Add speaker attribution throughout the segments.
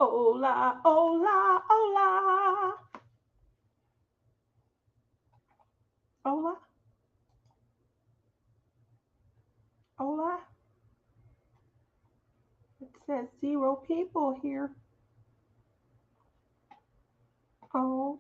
Speaker 1: Hola, hola, hola. Hola, hola. It says 0 people here. Oh,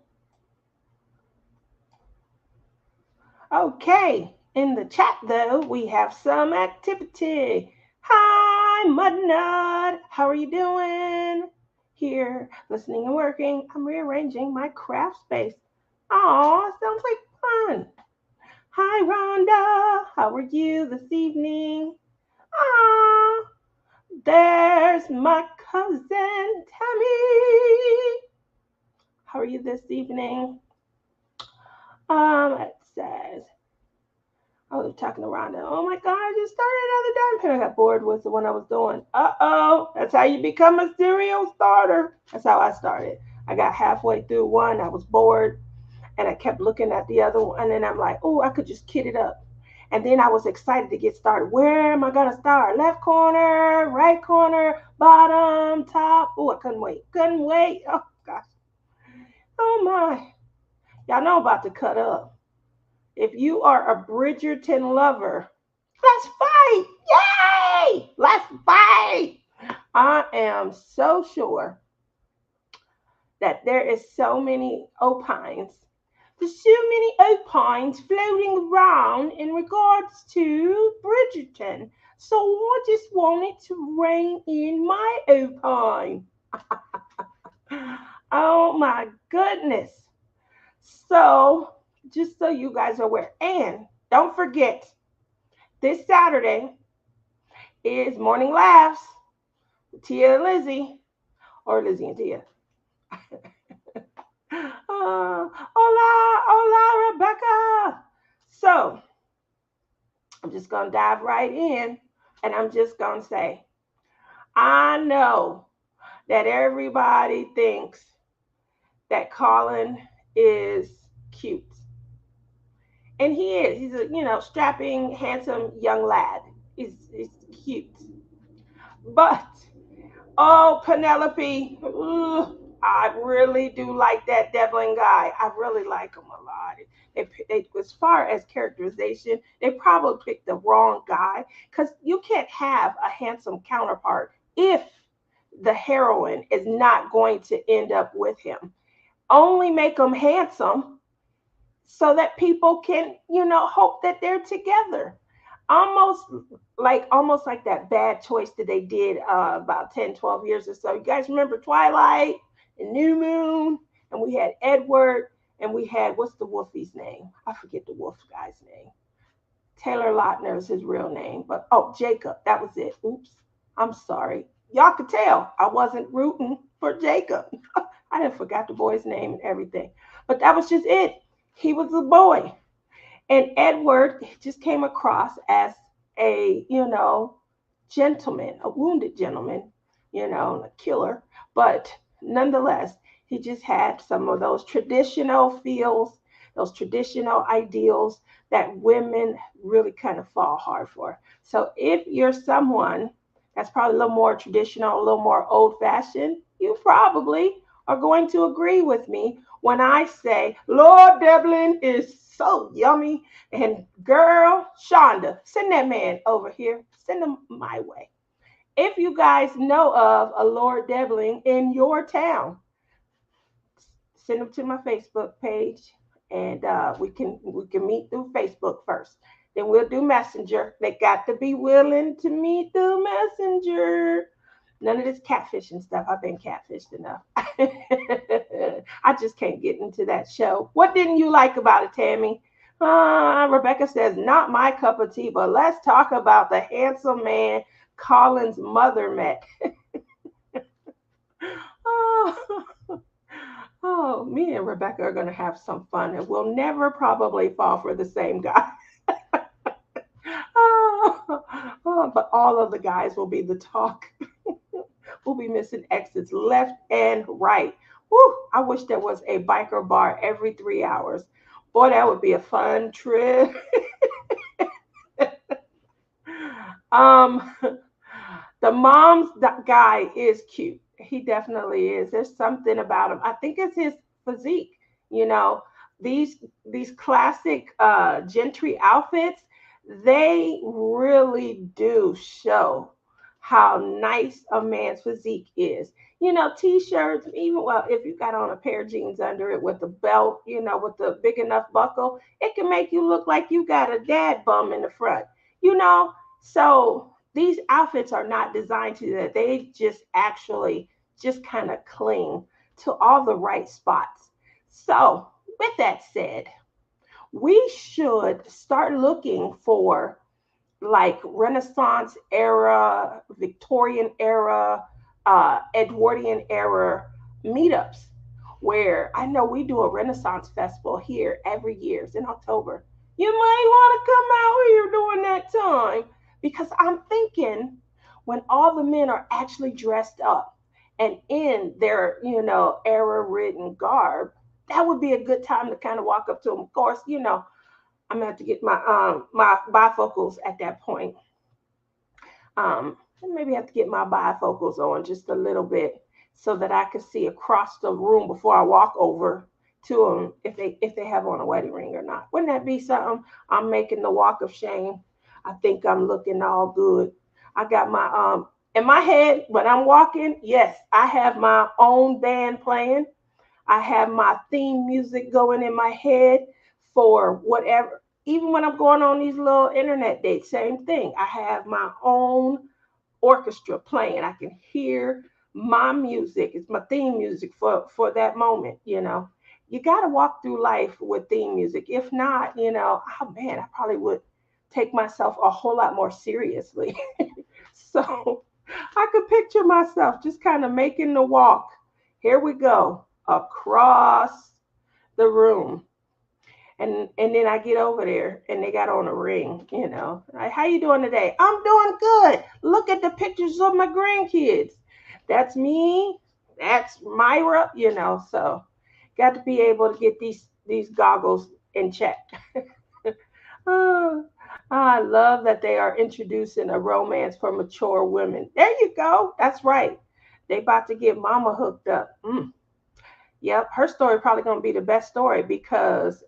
Speaker 1: okay. In the chat, though, we have some activity. Hi, Mudnut. How are you doing? Here, listening and working. I'm rearranging my craft space. Aw, sounds like fun. Hi, Rhonda. How are you this evening? Ah, there's my cousin Tammy. How are you this evening? It says, oh, they're talking to Rhonda. Oh my God, I just started another dime pen. I got bored with the one I was doing. Uh-oh, that's how you become a serial starter. That's how I started. I got halfway through one, I was bored, and I kept looking at the other one, and then I'm like, oh, I could just kit it up. And then I was excited to get started. Where am I gonna start? Left corner, right corner, bottom, top. Oh, I couldn't wait. Couldn't wait. Oh gosh. Oh my. Y'all know I'm about to cut up. If you are a Bridgerton lover, let's fight. Yay! Let's fight. I am so sure that there is so many opines. There's so many opines floating around in regards to Bridgerton. So I just wanted to rein in my opine. Oh my goodness. So, just so you guys are aware, and don't forget, this Saturday is Morning Laughs with Tia and Lizzie, or Lizzie and Tia. Hola, hola, Rebecca. So, I'm just going to dive right in, and I'm just going to say, I know that everybody thinks that Colin is cute. And he is. He's a, strapping, handsome young lad. He's cute. But, oh, Penelope, I really do like that Devlin guy. I really like him a lot. As far as characterization, they probably picked the wrong guy because you can't have a handsome counterpart if the heroine is not going to end up with him. Only make him handsome so that people can, hope that they're together. Almost almost like that bad choice that they did about 10, 12 years or so. You guys remember Twilight and New Moon? And we had Edward, and we had, what's the Wolfie's name? I forget the wolf guy's name. Taylor Lautner is his real name. But oh, Jacob, that was it. Oops. I'm sorry. Y'all could tell I wasn't rooting for Jacob. I didn't forgot the boy's name and everything. But that was just it. He was a boy. And Edward just came across as a, gentleman, a wounded gentleman, a killer. But nonetheless, he just had some of those traditional feels, those traditional ideals that women really kind of fall hard for. So if you're someone that's probably a little more traditional, a little more old fashioned, you probably are going to agree with me when I say Lord Devlin is so yummy. And girl, Shonda, send that man over here. Send him my way. If you guys know of a Lord Devlin in your town, send them to my Facebook page, and we can meet through Facebook first. Then we'll do Messenger. They got to be willing to meet through Messenger. None of this catfishing stuff. I've been catfished enough. I just can't get into that show. What didn't you like about it, Tammy? Rebecca says, not my cup of tea, but let's talk about the handsome man Colin's mother met. Oh, oh, me and Rebecca are going to have some fun, and we'll never probably fall for the same guy. But all of the guys will be the talk. We'll be missing exits left and right. Woo, I wish there was a biker bar every 3 hours. Boy, that would be a fun trip. um, the mom's guy is cute. He definitely is. There's something about him. I think it's his physique. You know, these classic gentry outfits, they really do show how nice a man's physique is. You know, t-shirts, even well, if you got on a pair of jeans under it with a belt, you know, with the big enough buckle, it can make you look like you got a dad bum in the front. You know, so these outfits are not designed to do that. They just actually just kind of cling to all the right spots. So, with that said, we should start looking for like Renaissance era, Victorian era, Edwardian era meetups where I know we do a Renaissance festival here every year. It's in October. You might want to come out here during that time because I'm thinking when all the men are actually dressed up and in their, you know, era ridden garb, that would be a good time to kind of walk up to them. Of course, you know, I'm gonna have to get my bifocals at that point. Maybe have to get my bifocals on just a little bit so that I can see across the room before I walk over to them if they have on a wedding ring or not. Wouldn't that be something? I'm making the walk of shame. I think I'm looking all good. I got my in my head when I'm walking. Yes, I have my own band playing. I have my theme music going in my head for whatever. Even when I'm going on these little internet dates, same thing. I have my own orchestra playing. I can hear my music. It's my theme music for that moment, you know. You got to walk through life with theme music. If not, you know, oh man, I probably would take myself a whole lot more seriously. So I could picture myself just kind of making the walk. Here we go across the room. And then I get over there and they got on a ring, you know. Like, how you doing today? I'm doing good. Look at the pictures of my grandkids. That's me. That's Myra, you know. So got to be able to get these goggles in check. Oh, I love that they are introducing a romance for mature women. There you go. That's right. They about to get mama hooked up. Yep, her story probably gonna be the best story because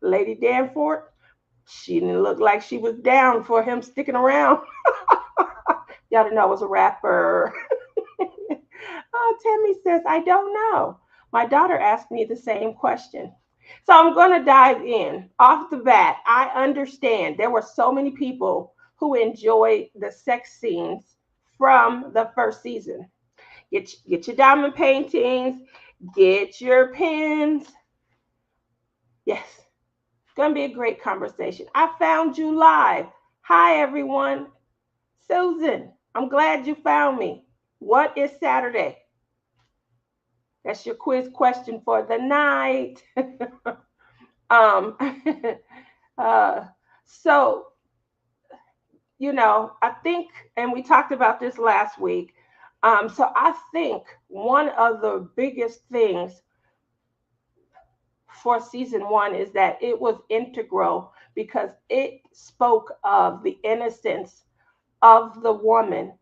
Speaker 1: Lady Danforth, she didn't look like she was down for him sticking around. Y'all didn't know I was a rapper. Oh, Tammy says, I don't know. My daughter asked me the same question. So I'm going to dive in. Off the bat, I understand there were so many people who enjoyed the sex scenes from the first season. Get your diamond paintings, get your pens. Yes, it's going to be a great conversation. I found you live. Hi, everyone. Susan, I'm glad you found me. What is Saturday? That's your quiz question for the night. um, uh, so, you know, I think, and we talked about this last week. So I think one of the biggest things for season one is that it was integral because it spoke of the innocence of the woman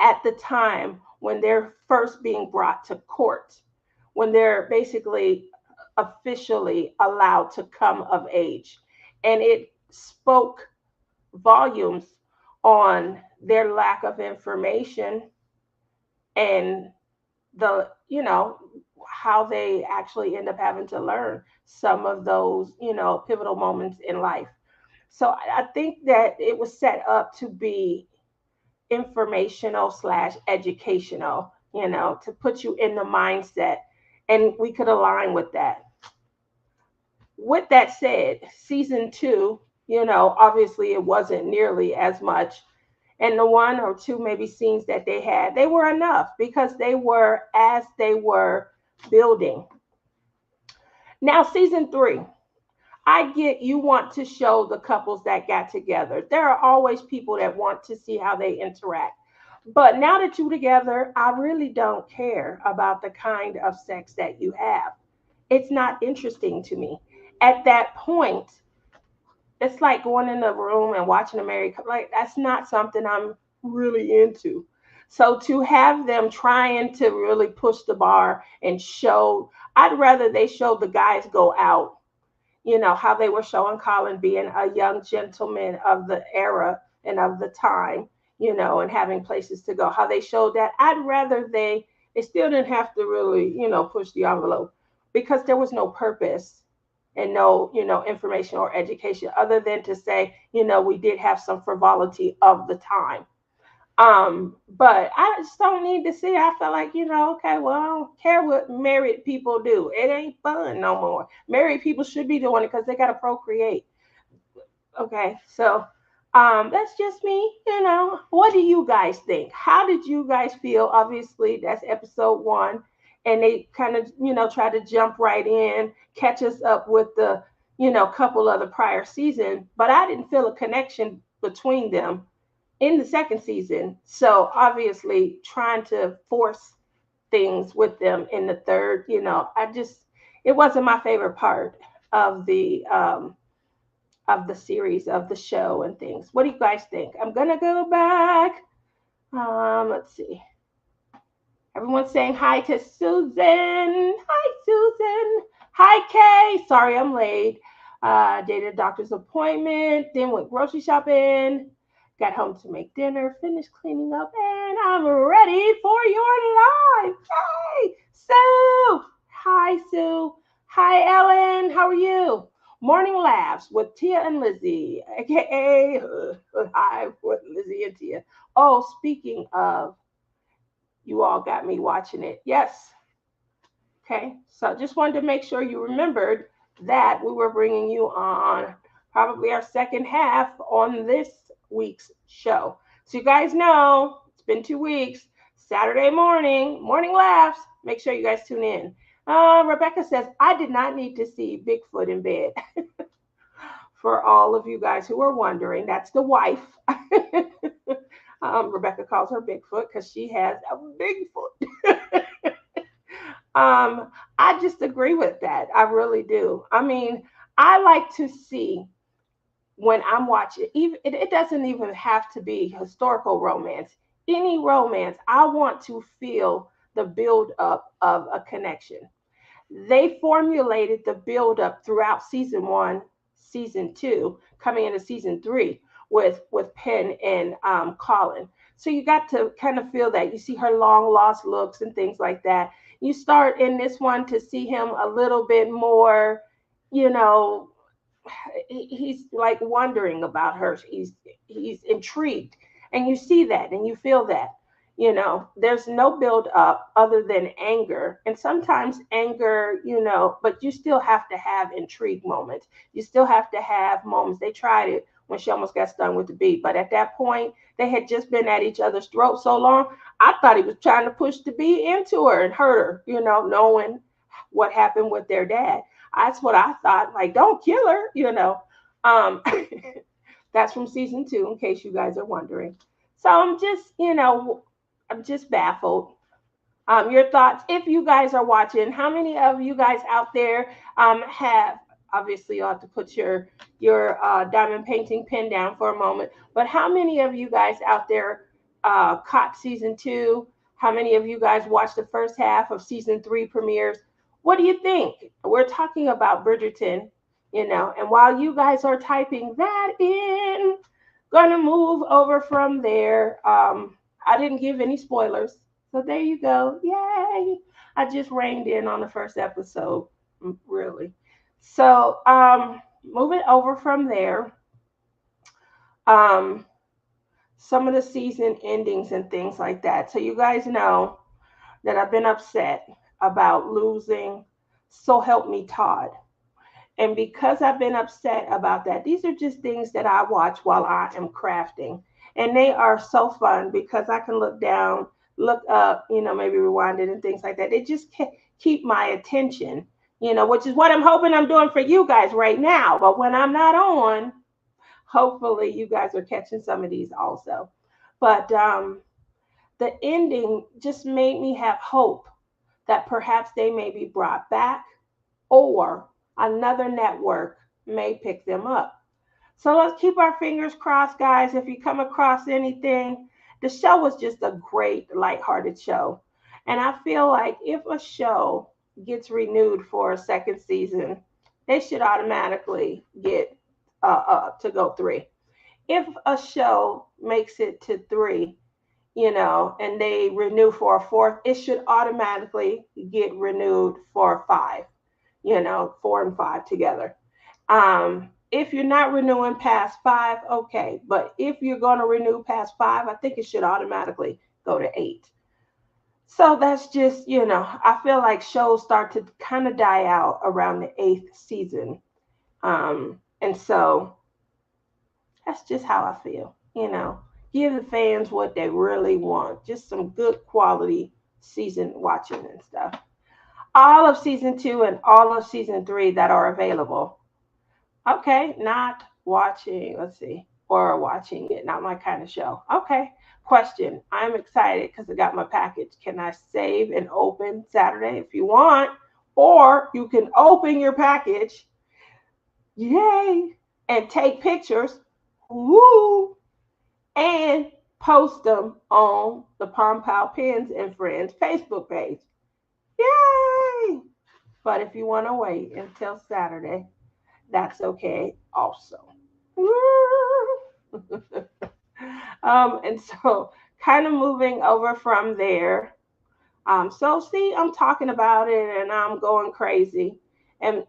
Speaker 1: at the time when they're first being brought to court, when they're basically officially allowed to come of age. And it spoke volumes on their lack of information and the, you know, how they actually end up having to learn some of those, you know, pivotal moments in life. So I think that it was set up to be informational slash educational, you know, to put you in the mindset. And we could align with that. With that said, season two, you know, obviously it wasn't nearly as much. And the one or two maybe scenes that they had, they were enough because they were as they were building. Now, season three, I get you want to show the couples that got together. There are always people that want to see how they interact. But now that you're together, I really don't care about the kind of sex that you have. It's not interesting to me. At that point, it's like going in the room and watching a married couple. Like that's not something I'm really into. So to have them trying to really push the bar and show, I'd rather they show the guys go out, how they were showing Colin being a young gentleman of the era and of the time, and having places to go, how they showed that. I'd rather they still didn't have to really, push the envelope, because there was no purpose and no, information or education other than to say, we did have some frivolity of the time. But I just don't need to see. I feel like, okay, well, I don't care what married people do. It ain't fun no more. Married people should be doing it because they gotta procreate. Okay, so that's just me. What do you guys think? How did you guys feel? Obviously, that's episode 1, and they kind of, try to jump right in, catch us up with the, couple of the prior season, but I didn't feel a connection between them in the second season. So obviously trying to force things with them in the third, it wasn't my favorite part of the series, of the show and things. What do you guys think? I'm gonna go back. Let's see. Everyone's saying hi to Susan. Hi, Susan. Hi, Kay. Sorry I'm late. Dated a doctor's appointment, then went grocery shopping, got home to make dinner, finished cleaning up, and I'm ready for your live. Hey, Sue. Hi, Sue. Hi, Ellen. How are you? Morning Laughs with Tia and Lizzie, aka Hi with Lizzie and Tia. Oh, speaking of, you all got me watching it. Yes. Okay. So just wanted to make sure you remembered that we were bringing you on probably our second half on this week's show. So you guys know it's been 2 weeks. Saturday morning laughs. Make sure you guys tune in. Rebecca says, I did not need to see Bigfoot in bed. For all of you guys who are wondering, that's the wife. Rebecca calls her Bigfoot because she has a Bigfoot. I just agree with that. I really do. I mean, I like to see, when I'm watching, even it doesn't even have to be historical romance. Any romance, I want to feel the build up of a connection. They formulated the build up throughout season 1, season 2, coming into season 3 with Penn and Colin. So you got to kind of feel that. You see her long lost looks and things like that. You start in this one to see him a little bit more, you know, he's like wondering about her. He's intrigued, and you see that and you feel that. There's no build up other than anger, and sometimes anger, but you still have to have intrigue moments. You still have to have moments. They tried it when she almost got stung with the bee, but at that point they had just been at each other's throat so long. I thought he was trying to push the bee into her and hurt her, knowing what happened with their dad. That's what I thought. Like, don't kill her. Um, that's from season 2, in case you guys are wondering. So I'm just baffled. Your thoughts, if you guys are watching, how many of you guys out there have, obviously you'll have to put your diamond painting pen down for a moment, but how many of you guys out there caught season 2? How many of you guys watched the first half of season 3 premieres? What do you think? We're talking about Bridgerton, and while you guys are typing that in, gonna move over from there. I didn't give any spoilers, so there you go. Yay! I just reined in on the first episode, really. So moving over from there, um, some of the season endings and things like that. So you guys know that I've been upset about losing So Help Me Todd. And because I've been upset about that, these are just things that I watch while I am crafting. And they are so fun because I can look down, look up, maybe rewind it and things like that. They just keep my attention, which is what I'm hoping I'm doing for you guys right now. But when I'm not on, hopefully you guys are catching some of these also. But the ending just made me have hope that perhaps they may be brought back, or another network may pick them up. So let's keep our fingers crossed, guys. If you come across anything The show was just a great, lighthearted show. And I feel like if a show gets renewed for a second season, they should automatically get to go three. If a show makes it to three, and they renew for a fourth, it should automatically get renewed for five, four and five together. If you're not renewing past five, okay. But if you're going to renew past five, I think it should automatically go to eight. So that's just, I feel like shows start to kind of die out around the eighth season. And so that's just how I feel. Give the fans what they really want. Just some good quality season watching and stuff. All of season two and all of season three that are available. Okay, not watching, let's see, or watching it, not my kind of show. Okay, question. I'm excited because I got my package. Can I save and open Saturday if you want? Or you can open your package, yay, and take pictures, woo, and post them on the Palm Pal Pins and Friends Facebook page. Yay! But if you want to wait until Saturday, that's okay also. And so kind of moving over from there. So see, I'm talking about it and I'm going crazy. And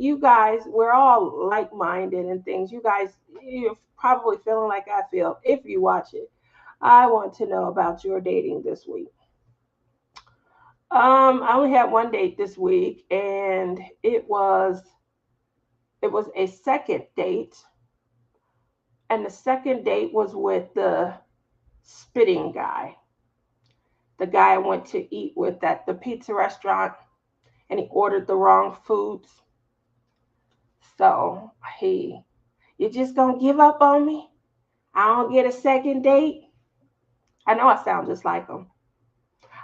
Speaker 1: you guys, we're all like-minded and things. You guys, you're probably feeling like I feel if you watch it. I want to know about your dating this week. I only had one date this week, and it was a second date, and the second date was with the spitting guy, the guy I went to eat with at the pizza restaurant, and he ordered the wrong foods. So you just gonna give up on me? I don't get a second date? I know I sound just like him.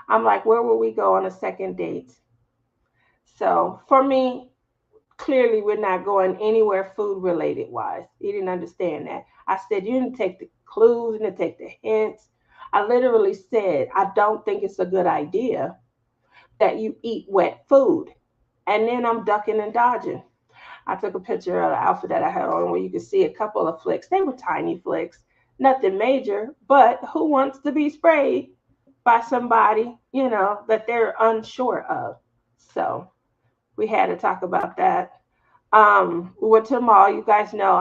Speaker 1: I'm like, where will we go on a second date? So for me, clearly we're not going anywhere food related wise. He didn't understand that. I said, you didn't take the clues, you didn't take the hints. I literally said, I don't think it's a good idea that you eat wet food. And then I'm ducking and dodging. I took a picture of the outfit that I had on where you could see a couple of flicks. They were tiny flicks, nothing major, but who wants to be sprayed by somebody, that they're unsure of? So we had to talk about that. We went to the mall. You guys know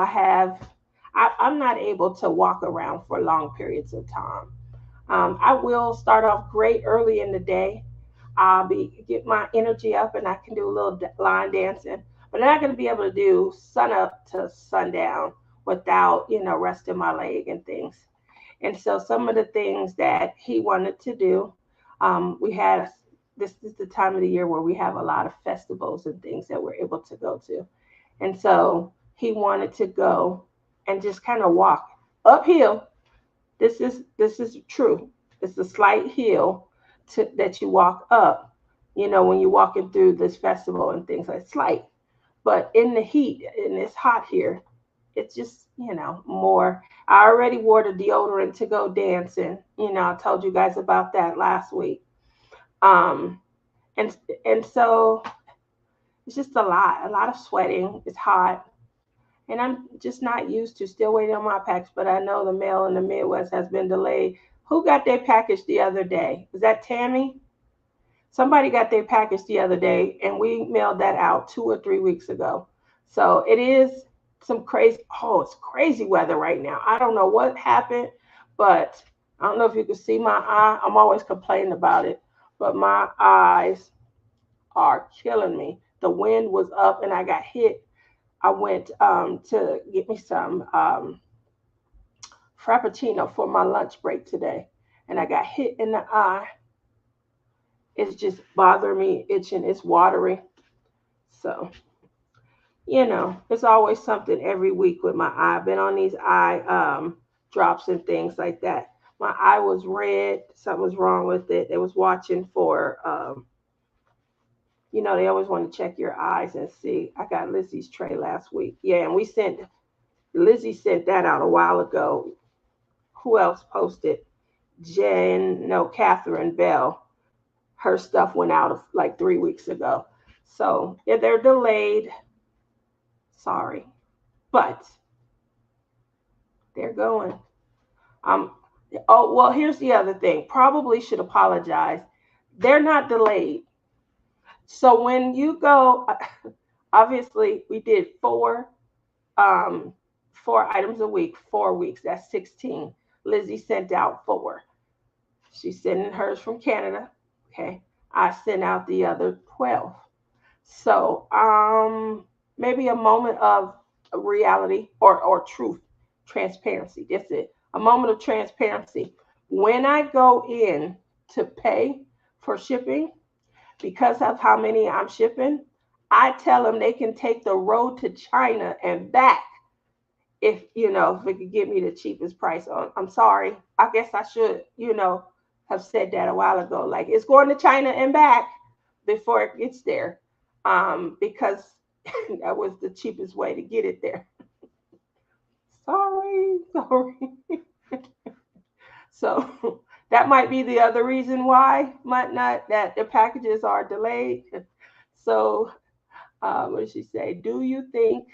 Speaker 1: I'm not able to walk around for long periods of time. I will start off great early in the day. I'll get my energy up and I can do a little line dancing, but I'm not going to be able to do sun up to sundown without, resting my leg and things. And so some of the things that he wanted to do, we had this is the time of the year where we have a lot of festivals and things that we're able to go to. And so he wanted to go and just kind of walk uphill. This is true. It's a slight hill that you walk up, when you're walking through this festival and things like slight. But in the heat, and it's hot here, it's just, more. I already wore the deodorant to go dancing. I told you guys about that last week. Um, and so it's just a lot of sweating. It's hot, and I'm just not used to still waiting on my package. But I know the mail in the Midwest has been delayed. Who got their package the other day? Was that Tammy? Somebody got their package the other day, and we mailed that out 2 or 3 weeks ago. So it is some crazy. Oh, it's crazy weather right now. I don't know what happened, but I don't know if you can see my eye. I'm always complaining about it, but my eyes are killing me. The wind was up, and I got hit. I went to get me some frappuccino for my lunch break today, and I got hit in the eye. It's just bothering me, itching, it's watery. So, it's always something every week with my eye. I've been on these eye drops and things like that. My eye was red, something was wrong with it. They was watching for, they always want to check your eyes and see. I got Lizzie's tray last week. Yeah, and Lizzie sent that out a while ago. Who else posted? Catherine Bell, her stuff went out of like 3 weeks ago. So yeah, they're delayed. Sorry, but they're going. Um. Oh well, here's the other thing. Probably should apologize. They're not delayed. So when you go, obviously we did um 4 items a week, 4 weeks. That's 16. Lizzie sent out four. She's sending hers from Canada. Okay. I sent out the other 12. So maybe a moment of reality or truth, transparency. That's it. A moment of transparency. When I go in to pay for shipping, because of how many I'm shipping, I tell them they can take the road to China and back if it could give me the cheapest price on. I'm sorry. I guess I should, have said that a while ago. Like it's going to China and back before it gets there. Because that was the cheapest way to get it there. Sorry. So that might be the other reason why, might not, that the packages are delayed. So what did she say? Do you think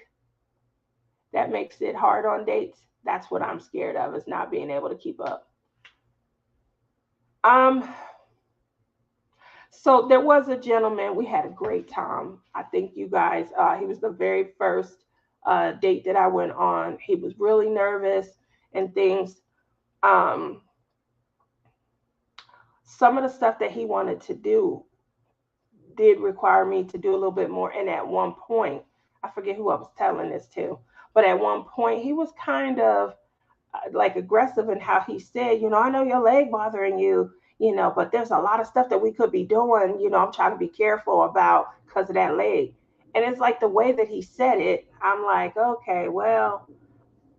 Speaker 1: that makes it hard on dates? That's what I'm scared of, is not being able to keep up. Um, so there was a gentleman, we had a great time. I think you guys, he was the very first date that I went on. He was really nervous and things. Um, some of the stuff that he wanted to do did require me to do a little bit more. And at one point, I forget who I was telling this to, but at one point he was kind of like aggressive in how he said, I know your leg bothering you, but there's a lot of stuff that we could be doing, I'm trying to be careful about because of that leg. And it's like the way that he said it, I'm like, okay, well,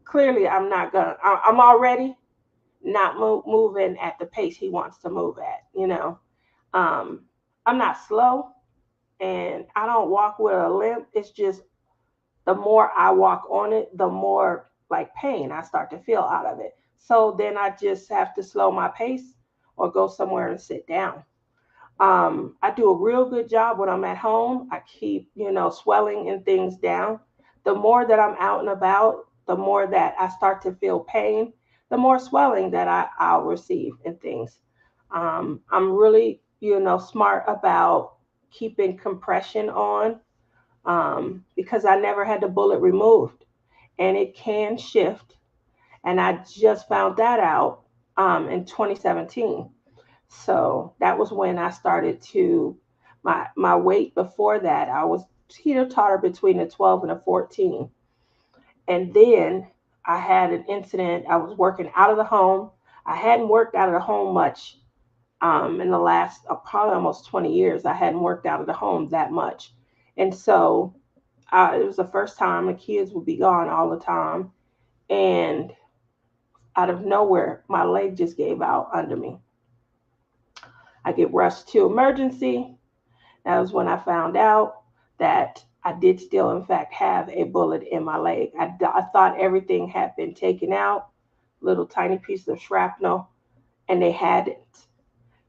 Speaker 1: clearly I'm already not moving at the pace he wants to move at. Um, I'm not slow and I don't walk with a limp. It's just the more I walk on it, the more like pain I start to feel out of it. So then I just have to slow my pace or go somewhere and sit down. I do a real good job when I'm at home. I keep, swelling and things down. The more that I'm out and about, the more that I start to feel pain, the more swelling that I'll receive and things. I'm really, smart about keeping compression on because I never had the bullet removed and it can shift. And I just found that out in 2017. So that was when I started to, my weight before that, I was teeter totter between a 12 and a 14. And then I had an incident. I was working out of the home. I hadn't worked out of the home much in the last probably almost 20 years. I hadn't worked out of the home that much. And so it was the first time the kids would be gone all the time. And out of nowhere, my leg just gave out under me. I get rushed to emergency. That was when I found out that I did still, in fact, have a bullet in my leg. I thought everything had been taken out, little tiny piece of shrapnel, and they hadn't.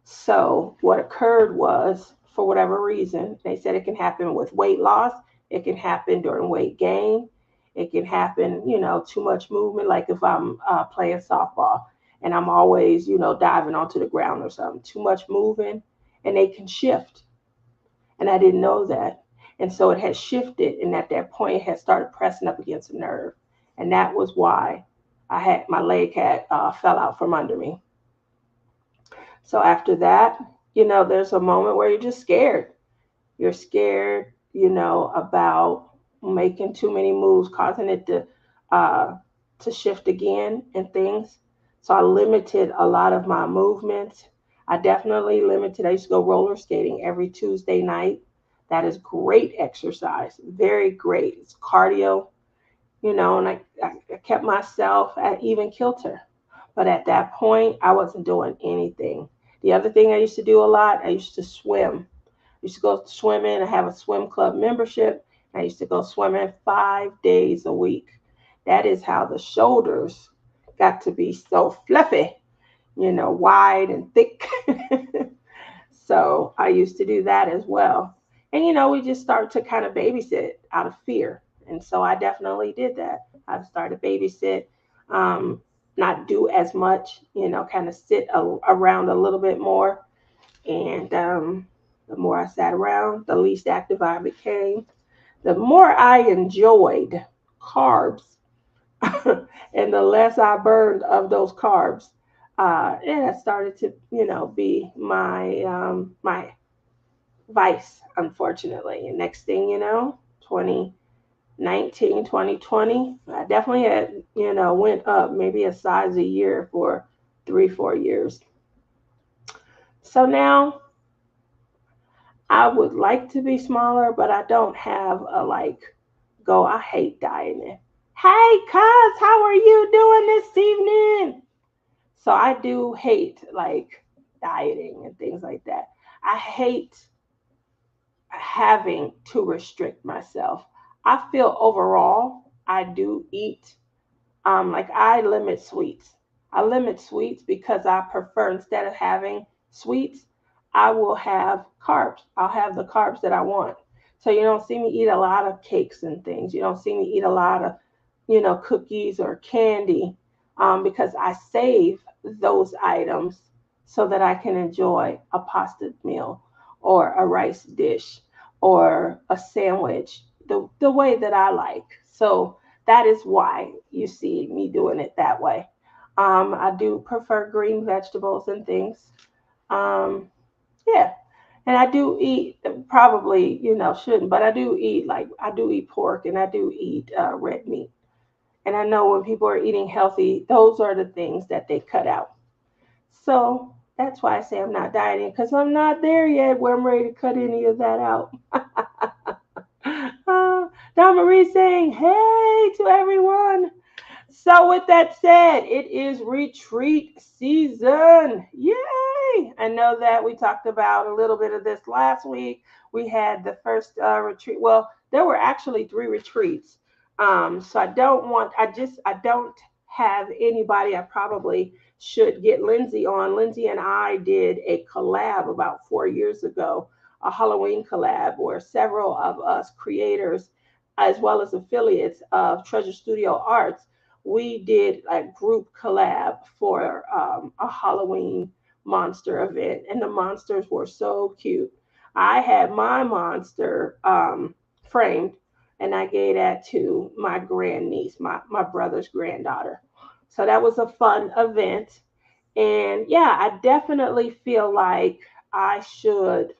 Speaker 1: So what occurred was, for whatever reason, they said it can happen with weight loss. It can happen during weight gain. It can happen, too much movement, like if I'm playing softball and I'm always, diving onto the ground or something, too much moving, and they can shift. And I didn't know that. And so it had shifted, and at that point, it had started pressing up against a nerve. And that was why my leg had fell out from under me. So after that, there's a moment where you're just scared. You're scared, about making too many moves, causing it to shift again and things. So I limited a lot of my movements. I definitely limited. I used to go roller skating every Tuesday night. That is great exercise, very great. It's cardio, and I kept myself at even kilter. But at that point, I wasn't doing anything. The other thing I used to do a lot, I used to swim. I used to go swimming. I have a swim club membership. I used to go swimming 5 days a week. That is how the shoulders got to be so fluffy. wide and thick. So I used to do that as well. And, we just start to kind of babysit out of fear. And so I definitely did that. I started babysit, um, not do as much, kind of sit around a little bit more. And the more I sat around, the least active I became. The more I enjoyed carbs and the less I burned of those carbs, it started to, be my vice, unfortunately. And next thing you know, 2019, 2020, I definitely had, went up maybe a size a year for 3, 4 years. So now I would like to be smaller, but I don't have a go. I hate dieting. Hey, cuz, how are you doing this evening? So I do hate dieting and things like that. I hate having to restrict myself. I feel overall I do eat. I limit sweets. I limit sweets because I prefer, instead of having sweets, I will have carbs. I'll have the carbs that I want. So you don't see me eat a lot of cakes and things. You don't see me eat a lot of, cookies or candy, because I save those items so that I can enjoy a pasta meal or a rice dish or a sandwich the way that I like. So that is why you see me doing it that way. I do prefer green vegetables and things. Um, yeah. And I do eat, probably, shouldn't, but I do eat pork and I do eat red meat. And I know when people are eating healthy, those are the things that they cut out. So that's why I say I'm not dieting, because I'm not there yet where I'm ready to cut any of that out. Don Marie saying, hey to everyone. So, with that said, it is retreat season. Yay! I know that we talked about a little bit of this last week. We had the first retreat. Well, there were actually 3 retreats. So I don't have anybody. I probably should get Lindsay on. Lindsay and I did a collab about 4 years ago, a Halloween collab where several of us creators, as well as affiliates of Treasure Studio Arts, we did a group collab for a Halloween monster event, and the monsters were so cute. I had my monster framed, and I gave that to my grandniece, my brother's granddaughter. So that was a fun event. And yeah, I definitely feel like I should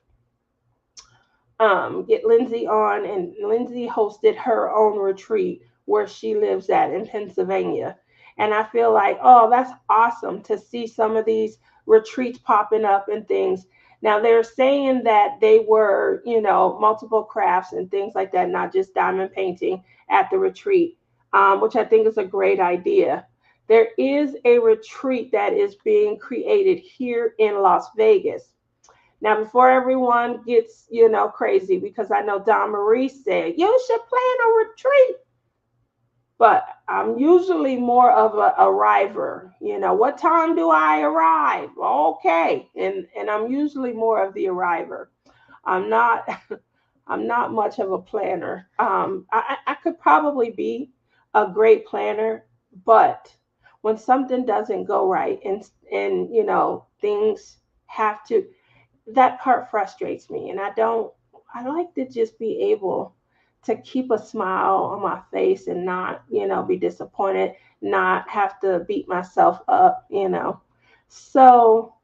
Speaker 1: get Lindsay on, and Lindsay hosted her own retreat where she lives at in Pennsylvania. And I feel like, oh, that's awesome to see some of these retreats popping up and things. Now they're saying that they were, multiple crafts and things like that, not just diamond painting at the retreat, which I think is a great idea. There is a retreat that is being created here in Las Vegas. Now, before everyone gets, crazy, because I know Don Marie said, you should plan a retreat. But I'm usually more of a arriver. What time do I arrive? Okay. And I'm usually more of the arriver. I'm not I'm not much of a planner. I could probably be a great planner, but when something doesn't go right, and things have to, that part frustrates me, and I like to just be able to keep a smile on my face and not, be disappointed, not have to beat myself up. So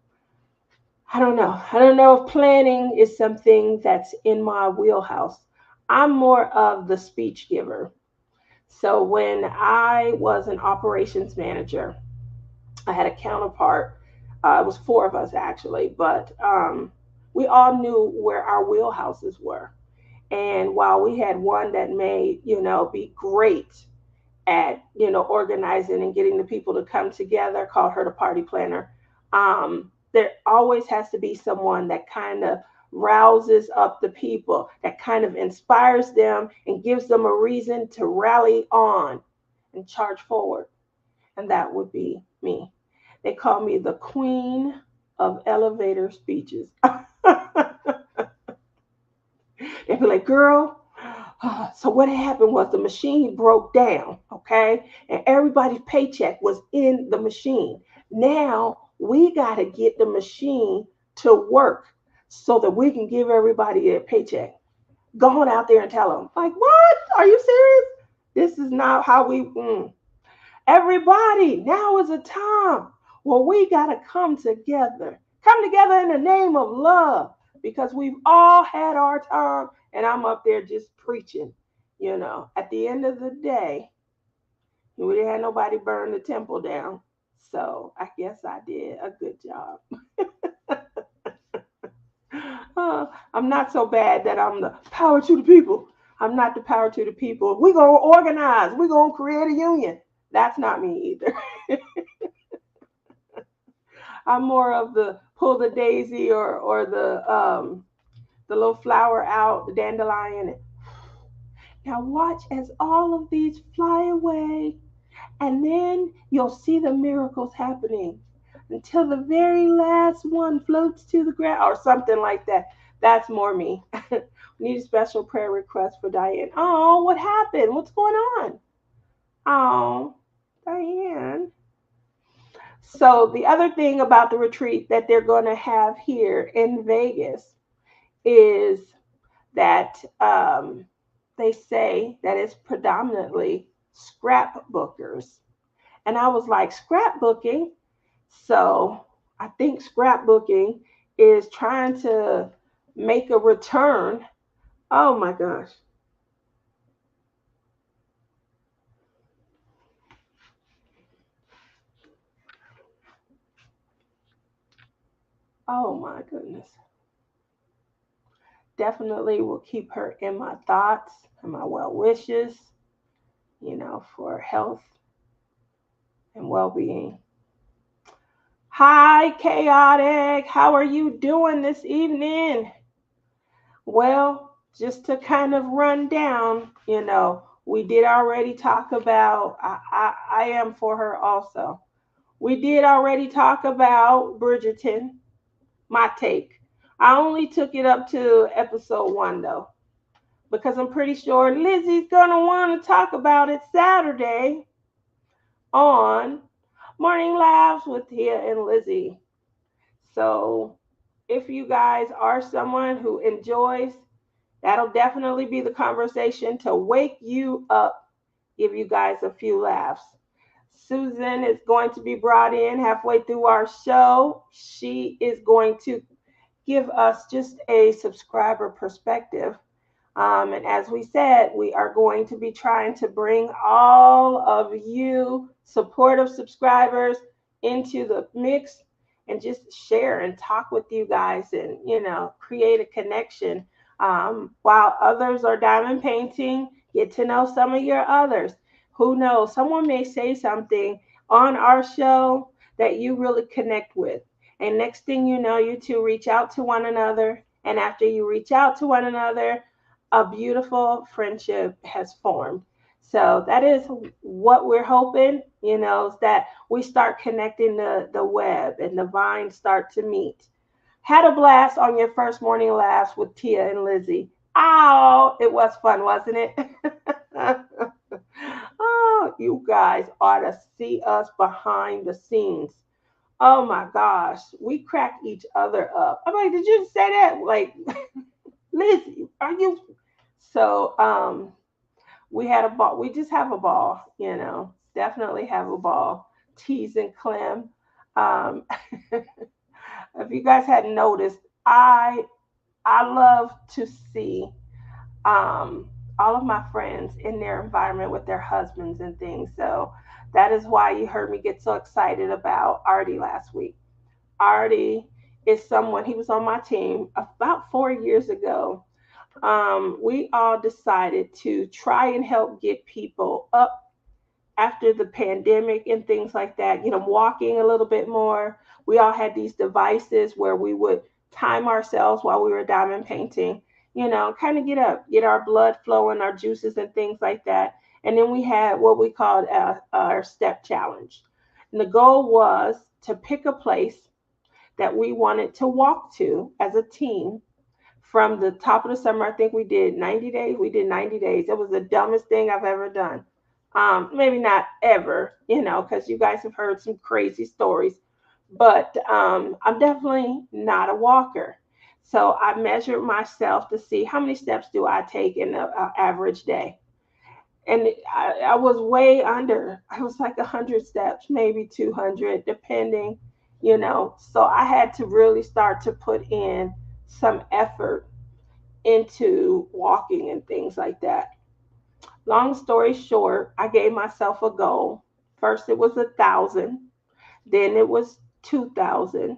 Speaker 1: I don't know if planning is something that's in my wheelhouse. I'm more of the speech giver. So when I was an operations manager, I had a counterpart. It was 4 of us actually, but we all knew where our wheelhouses were. And while we had one that may, be great at, organizing and getting the people to come together, called her the party planner, there always has to be someone that kind of rouses up the people, that kind of inspires them and gives them a reason to rally on and charge forward. And that would be me. They call me the queen of elevator speeches. They'd be like, girl, so what happened was the machine broke down, okay? And everybody's paycheck was in the machine. Now we got to get the machine to work so that we can give everybody a paycheck. Go on out there and tell them, like, what? Are you serious? This is not how we. Everybody, now is a time where we got to come together in the name of love because we've all had our time and I'm up there just preaching. At the end of the day, we didn't have nobody burn the temple down. So I guess I did a good job. I'm not so bad that I'm the power to the people. I'm not the power to the people. We're going to organize. We're going to create a union. That's not me either. I'm more of the pull the daisy or the little flower out, the dandelion. Now watch as all of these fly away, and then you'll see the miracles happening until the very last one floats to the ground or something like that. That's more me. We need a special prayer request for Diane. Oh, what happened? What's going on? Oh, Diane. So the other thing about the retreat that they're going to have here in Vegas is that they say that it's predominantly scrapbookers. And I was like, scrapbooking? So I think scrapbooking is trying to make a return. Oh my gosh. Oh my goodness. Definitely will keep her in my thoughts and my well wishes, for health and well being. Hi, Chaotic. How are you doing this evening? Well, just to kind of run down, we did already talk about, I am for her also. We did already talk about Bridgerton, my take. I only took it up to episode 1 though, because I'm pretty sure Lizzie's going to want to talk about it Saturday on Morning Laughs with Tia and Lizzie. So if you guys are someone who enjoys, that'll definitely be the conversation to wake you up, give you guys a few laughs. Susan is going to be brought in halfway through our show. She is going to give us just a subscriber perspective. And as we said, we are going to be trying to bring all of you supportive subscribers into the mix and just share and talk with you guys and, create a connection. While others are diamond painting, get to know some of your others. Who knows? Someone may say something on our show that you really connect with. And next thing you know, you two reach out to one another. And after you reach out to one another, a beautiful friendship has formed. So that is what we're hoping, is that we start connecting the web and the vines start to meet. Had a blast on your first morning laughs with Tia and Lizzie. Oh, it was fun, wasn't it? Oh, you guys ought to see us behind the scenes. Oh my gosh, we crack each other up. I'm like, did you say that? Like, Lizzie, are you? So, we had a ball. We just have a ball, Definitely have a ball. Tease and Clem. Um, if you guys hadn't noticed, I love to see all of my friends in their environment with their husbands and things. So that is why you heard me get so excited about Artie last week. Artie is someone, he was on my team about 4 years ago. We all decided to try and help get people up after the pandemic and things like that, walking a little bit more. We all had these devices where we would time ourselves while we were diamond painting, kind of get up, get our blood flowing, our juices and things like that. And then we had what we called our step challenge. And the goal was to pick a place that we wanted to walk to as a team from the top of the summer. I think we did 90 days. We did 90 days. It was the dumbest thing I've ever done. Maybe not ever, because you guys have heard some crazy stories, but I'm definitely not a walker. So I measured myself to see how many steps do I take in an average day. And I was way under. I was like 100 steps, maybe 200, depending, So I had to really start to put in some effort into walking and things like that. Long story short, I gave myself a goal. First, it was 1,000, then it was 2,000,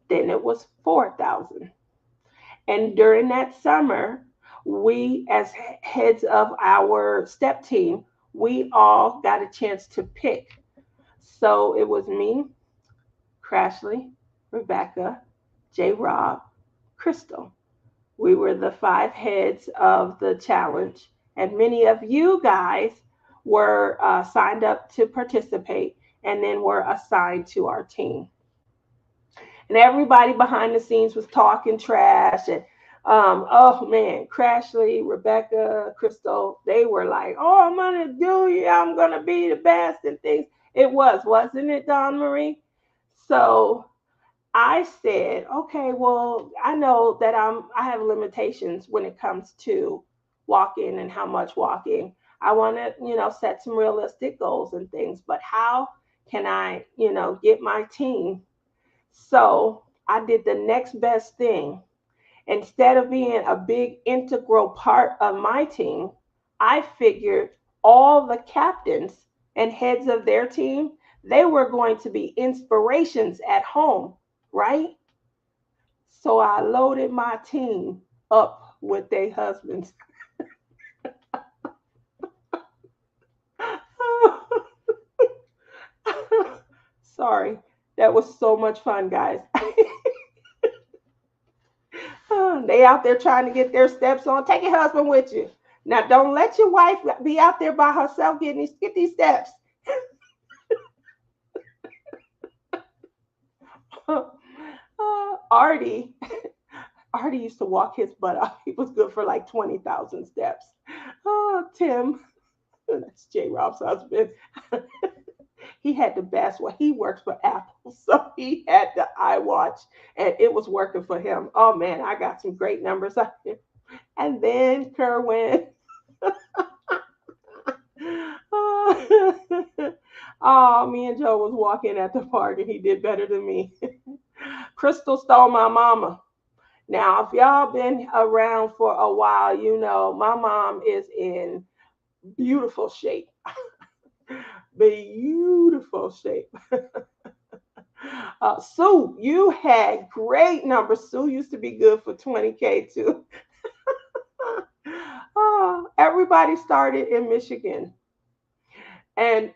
Speaker 1: then it was 4,000. And during that summer, we, as heads of our step team, we all got a chance to pick. So it was me, Crashley, Rebecca, J. Rob, Crystal. We were the 5 heads of the challenge, and many of you guys were signed up to participate and then were assigned to our team. And everybody behind the scenes was talking trash. And oh man, Crashley, Rebecca, Crystal, they were like, "Oh, I'm gonna do you. I'm gonna be the best," and things. It wasn't it, Dawn Marie? So I said, okay, well, I know that I have limitations when it comes to walking and how much walking. I want to, set some realistic goals and things, but how can I, get my team? So I did the next best thing. Instead of being a big integral part of my team, I figured all the captains and heads of their team, they were going to be inspirations at home, right? So I loaded my team up with their husbands. Sorry, that was so much fun, guys. They out there trying to get their steps on. Take your husband with you. Now, don't let your wife be out there by herself get these steps. Artie, Artie used to walk his butt off. He was good for like 20,000 steps. Oh, Tim, that's J. Rob's husband. He had the best one. He works for Apple, so he had the iWatch, and it was working for him. Oh man, I got some great numbers out here. And then Kerwin. Oh, me and Joe was walking at the park, and he did better than me. Crystal stole my mama. Now, if y'all been around for a while, my mom is in beautiful shape. Beautiful shape. Sue, you had great numbers. Sue used to be good for 20K too. Everybody started in Michigan, and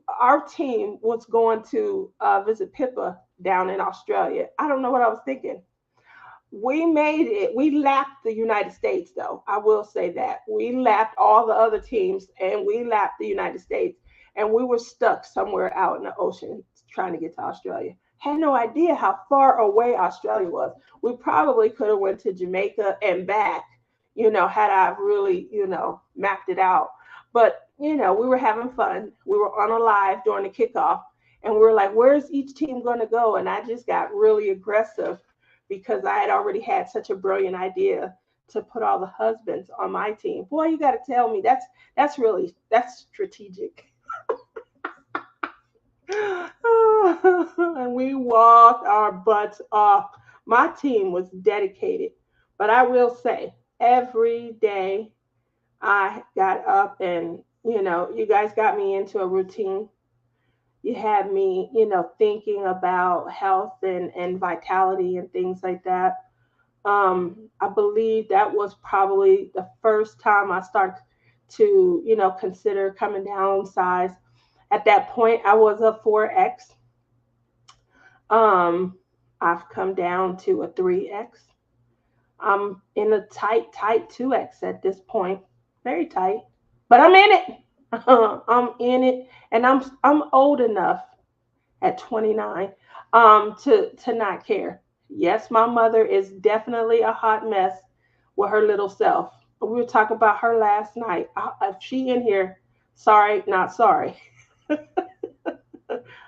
Speaker 1: our team was going to visit Pippa down in Australia. I don't know what I was thinking. We made it. We lapped the United States, though. I will say that we lapped all the other teams, and we lapped the United States, and we were stuck somewhere out in the ocean trying to get to Australia. Had no idea how far away Australia was. We probably could have went to Jamaica and back, had I really, mapped it out. But, we were having fun. We were on a live during the kickoff, and we were like, where's each team going to go? And I just got really aggressive because I had already had such a brilliant idea to put all the husbands on my team. Boy, you got to tell me that's strategic. And we walked our butts off. My team was dedicated, but I will say every day I got up and, you guys got me into a routine. You had me, thinking about health and vitality and things like that. I believe that was probably the first time I started to, consider coming down size. At that point, I was a 4X. I've come down to a 3X. I'm in a tight 2X at this point. Very tight. But I'm in it. I'm in it. And I'm old enough at 29. to not care. Yes, my mother is definitely a hot mess with her little self. We were talking about her last night. If she in here, sorry, not sorry.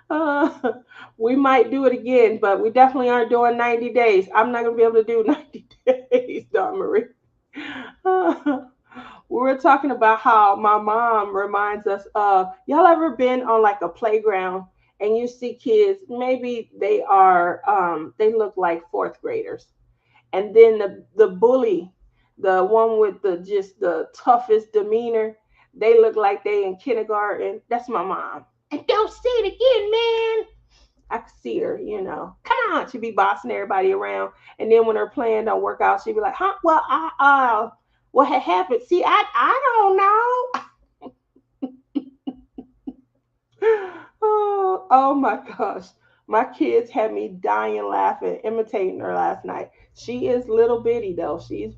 Speaker 1: Uh, we might do it again, but we definitely aren't doing 90 days. I'm not gonna be able to do 90 days, Don Marie. Uh, we were talking about how my mom reminds us of, y'all ever been on like a playground and you see kids, maybe they look like fourth graders, and then the bully, the one with the toughest demeanor, they look like they in kindergarten. That's my mom. And don't say it again, man. I could see her, come on, she'd be bossing everybody around. And then when her plan don't work out, she'd be like, huh, well, what had happened? See, I don't know. Oh my gosh. My kids had me dying laughing, imitating her last night. She is little bitty though. She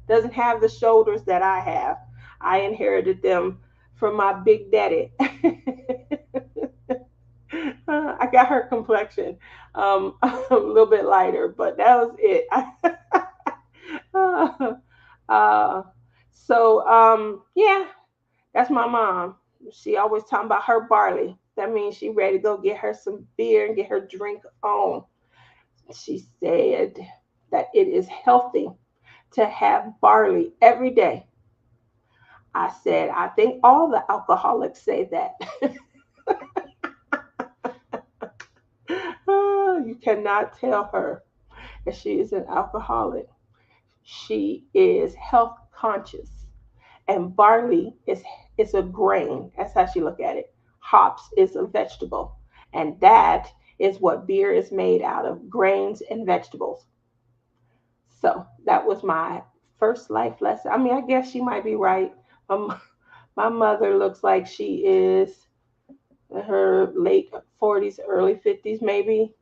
Speaker 1: doesn't have the shoulders that I have. I inherited them from my big daddy. I got her complexion a little bit lighter, but that was it. uh, yeah, that's my mom. She always talking about her barley. That means she ready to go get her some beer and get her drink on. She said that it is healthy to have barley every day. I said, I think all the alcoholics say that. You cannot tell her that she is an alcoholic. She is health conscious. And barley is a grain. That's how she look at it. Hops is a vegetable. And that is what beer is made out of, grains and vegetables. So that was my first life lesson. I mean, I guess she might be right. My mother looks like she is in her late 40s, early 50s, maybe.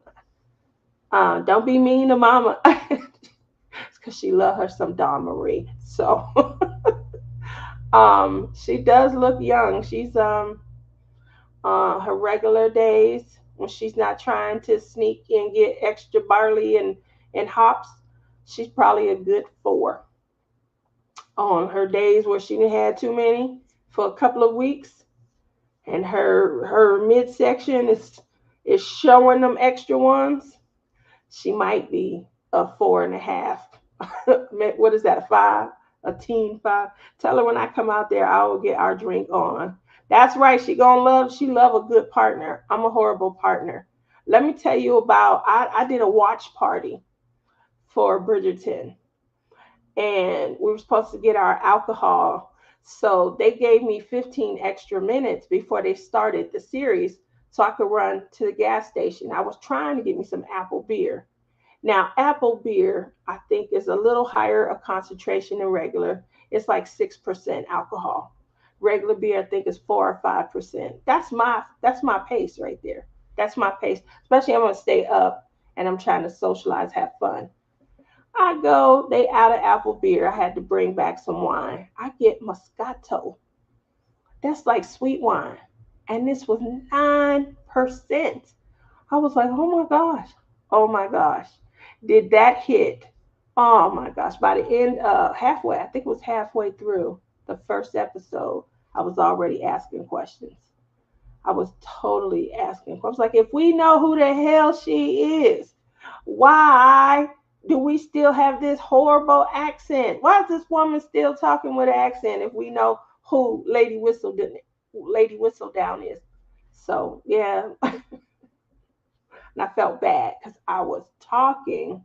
Speaker 1: Don't be mean to mama. It's because she love her some Dawn Marie. So she does look young. She's her regular days when she's not trying to sneak and get extra barley and hops, she's probably a good 4. On her days where she had too many for a couple of weeks, and her midsection is showing them extra ones, she might be a 4.5. What is that? A 5? A teen 5? Tell her when I come out there, I will get our drink on. That's right. She love a good partner. I'm a horrible partner. Let me tell you about. I did a watch party for Bridgerton, and we were supposed to get our alcohol. So they gave me 15 extra minutes before they started the series so I could run to the gas station. I was trying to get me some apple beer. Now, apple beer, I think, is a little higher of concentration than regular. It's like 6% alcohol. Regular beer, I think, is 4 or 5%. That's my pace right there. That's my pace. Especially I'm gonna stay up and I'm trying to socialize, have fun. I go, they out of apple beer. I had to bring back some wine. I get Moscato. That's like sweet wine. And this was 9%. I was like, oh my gosh. Oh my gosh. Did that hit? Oh my gosh. By the end, halfway, I think it was halfway through the first episode, I was already asking questions. I was totally asking questions. Like, if we know who the hell she is, why do we still have this horrible accent? Why is this woman still talking with an accent if we know who Lady Whistledown is? So yeah, and I felt bad because I was talking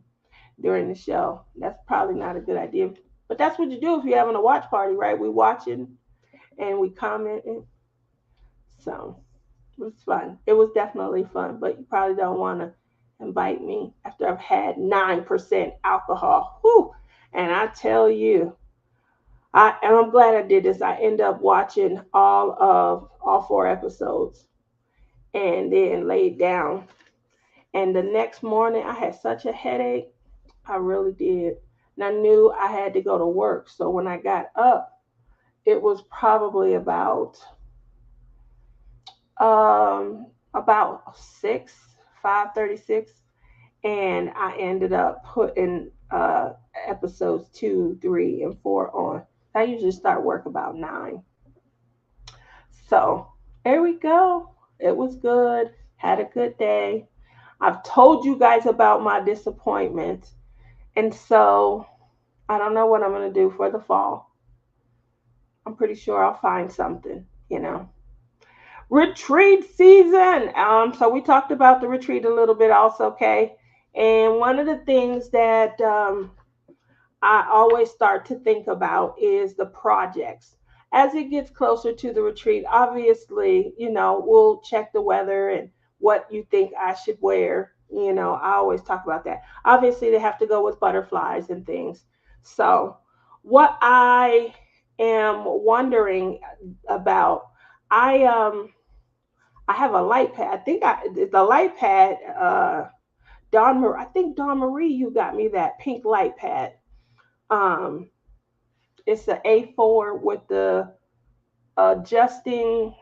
Speaker 1: during the show. That's probably not a good idea, but that's what you do if you're having a watch party, right? We watching and we commenting. So it was fun. It was definitely fun, but you probably don't want to invite me after I've had 9% alcohol. Whew. And I tell you, I'm glad I did this. I end up watching all 4 episodes and then laid down. And the next morning, I had such a headache. I really did. And I knew I had to go to work. So when I got up, it was probably about 6, 5:36, and I ended up putting episodes 2, 3, and 4 on. I usually start work about 9. So there we go. It was good. Had a good day. I've told you guys about my disappointment. And so I don't know what I'm going to do for the fall. I'm pretty sure I'll find something. Retreat season. So we talked about the retreat a little bit also, okay? And one of the things that I always start to think about is the projects. As it gets closer to the retreat, obviously, we'll check the weather and what you think I should wear. I always talk about that. Obviously, they have to go with butterflies and things. So, what I am wondering about, I have a light pad. I think the light pad. I think Dawn Marie, you got me that pink light pad. Um, it's an A4 with the adjusting,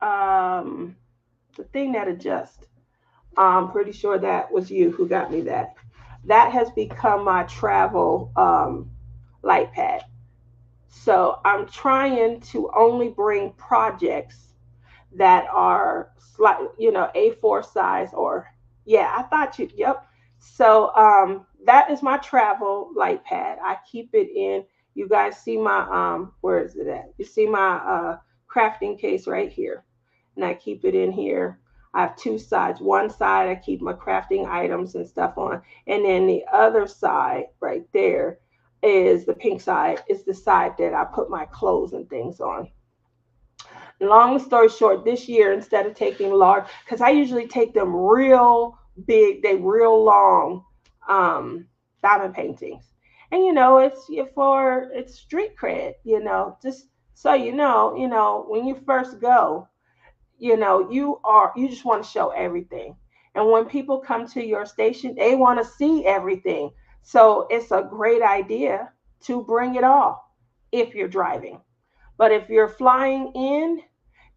Speaker 1: um, the thing that adjusts. I'm pretty sure that was you who got me that. That has become my travel light pad. So I'm trying to only bring projects that are A4 size, or yeah, I thought yep. So that is my travel light pad. I keep it in. You guys see my where is it at? You see my crafting case right here, and I keep it in here. I have two sides. One side I keep my crafting items and stuff on, and then the other side right there is the pink side. Is the side that I put my clothes and things on. Long story short, this year, instead of taking large, because I usually take them real big, they real long um, diamond paintings. And it's street cred, just so when you first go, you just want to show everything. And when people come to your station, they want to see everything. So it's a great idea to bring it all if you're driving. But if you're flying in,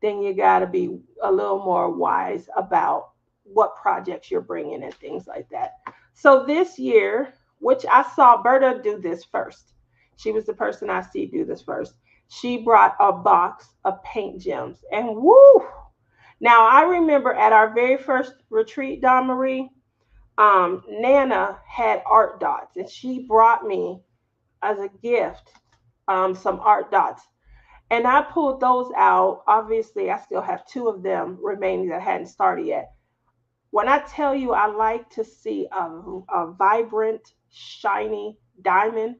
Speaker 1: then you got to be a little more wise about what projects you're bringing and things like that. So this year, which I saw Berta do this first, she was the person I see do this first. She brought a box of paint gems, and woo! Now I remember at our very first retreat, Don Marie, Nana had art dots, and she brought me as a gift some art dots, and I pulled those out. Obviously, I still have two of them remaining that hadn't started yet. When I tell you I like to see a vibrant, shiny diamond,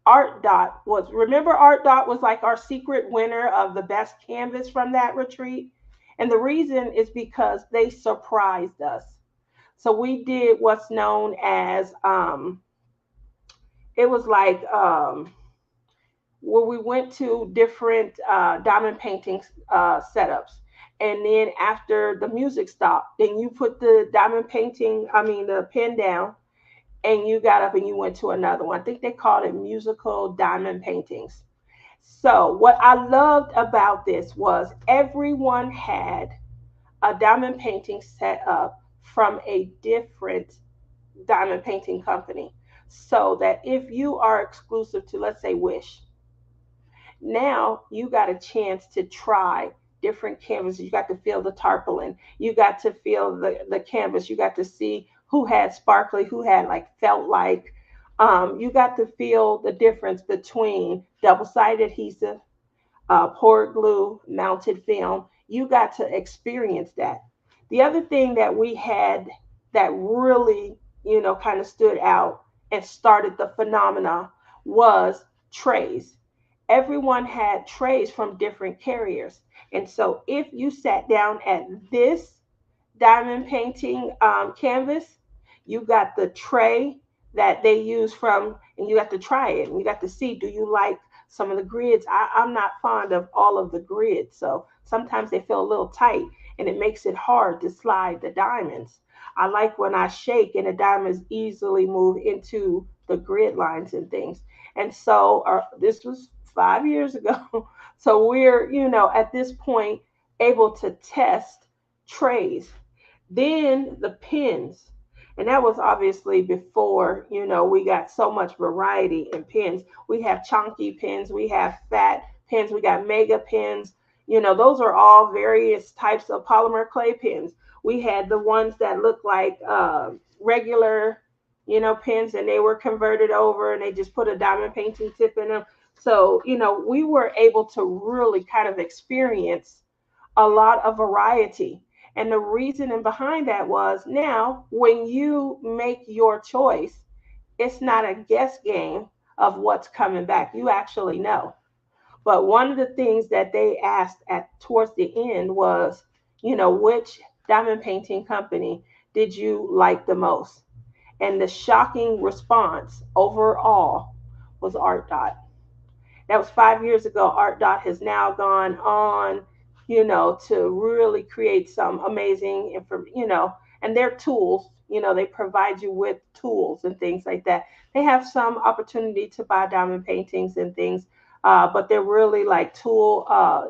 Speaker 1: Art Dot remember Art Dot was like our secret winner of the best canvas from that retreat? And the reason is because they surprised us. So we did what's known as, it was like, where we went to different diamond painting setups. And then after the music stopped, then you put the diamond painting, I mean, the pen down, and you got up and you went to another one. I think they called it musical diamond paintings. So, what I loved about this was everyone had a diamond painting set up from a different diamond painting company. So that if you are exclusive to, let's say, Wish, now you got a chance to try different canvases. You got to feel the tarpaulin. You got to feel the canvas. You got to see who had sparkly, who had like felt like. You got to feel the difference between double-sided adhesive, poured glue, mounted film. You got to experience that. The other thing that we had that really, kind of stood out and started the phenomena was trays. Everyone had trays from different carriers. And so if you sat down at this diamond painting canvas, you got the tray that they use from, and you got to try it and you got to see, do you like some of the grids? I'm not fond of all of the grids. So sometimes they feel a little tight and it makes it hard to slide the diamonds. I like when I shake and the diamonds easily move into the grid lines and things. And so this was 5 years ago. So we're, at this point able to test trays. Then the pens, and that was obviously before, we got so much variety in pens. We have chunky pens, we have fat pens, we got mega pens. Those are all various types of polymer clay pens. We had the ones that look like regular, pens, and they were converted over and they just put a diamond painting tip in them. So, we were able to really kind of experience a lot of variety. And the reasoning behind that was, now, when you make your choice, it's not a guess game of what's coming back. You actually know. But one of the things that they asked at towards the end was, which diamond painting company did you like the most? And the shocking response overall was Art Dot. That was 5 years ago. Art Dot has now gone on, to really create some amazing and their tools, they provide you with tools and things like that. They have some opportunity to buy diamond paintings and things, but they're really like tool,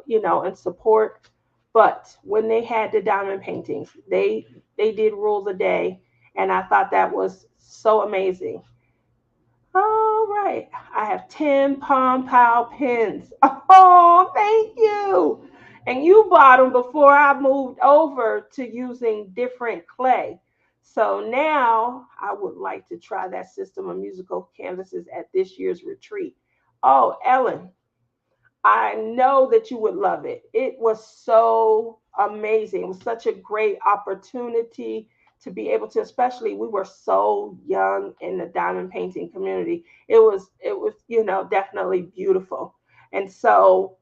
Speaker 1: and support. But when they had the diamond paintings, they did rule the day, and I thought that was so amazing. All right. I have 10 Palm Pow pens. Oh, thank you. And you bought them before I moved over to using different clay. So now I would like to try that system of musical canvases at this year's retreat. Oh, Ellen, I know that you would love it. It was so amazing. It was such a great opportunity to be able to, especially we were so young in the diamond painting community. It was, definitely beautiful. And so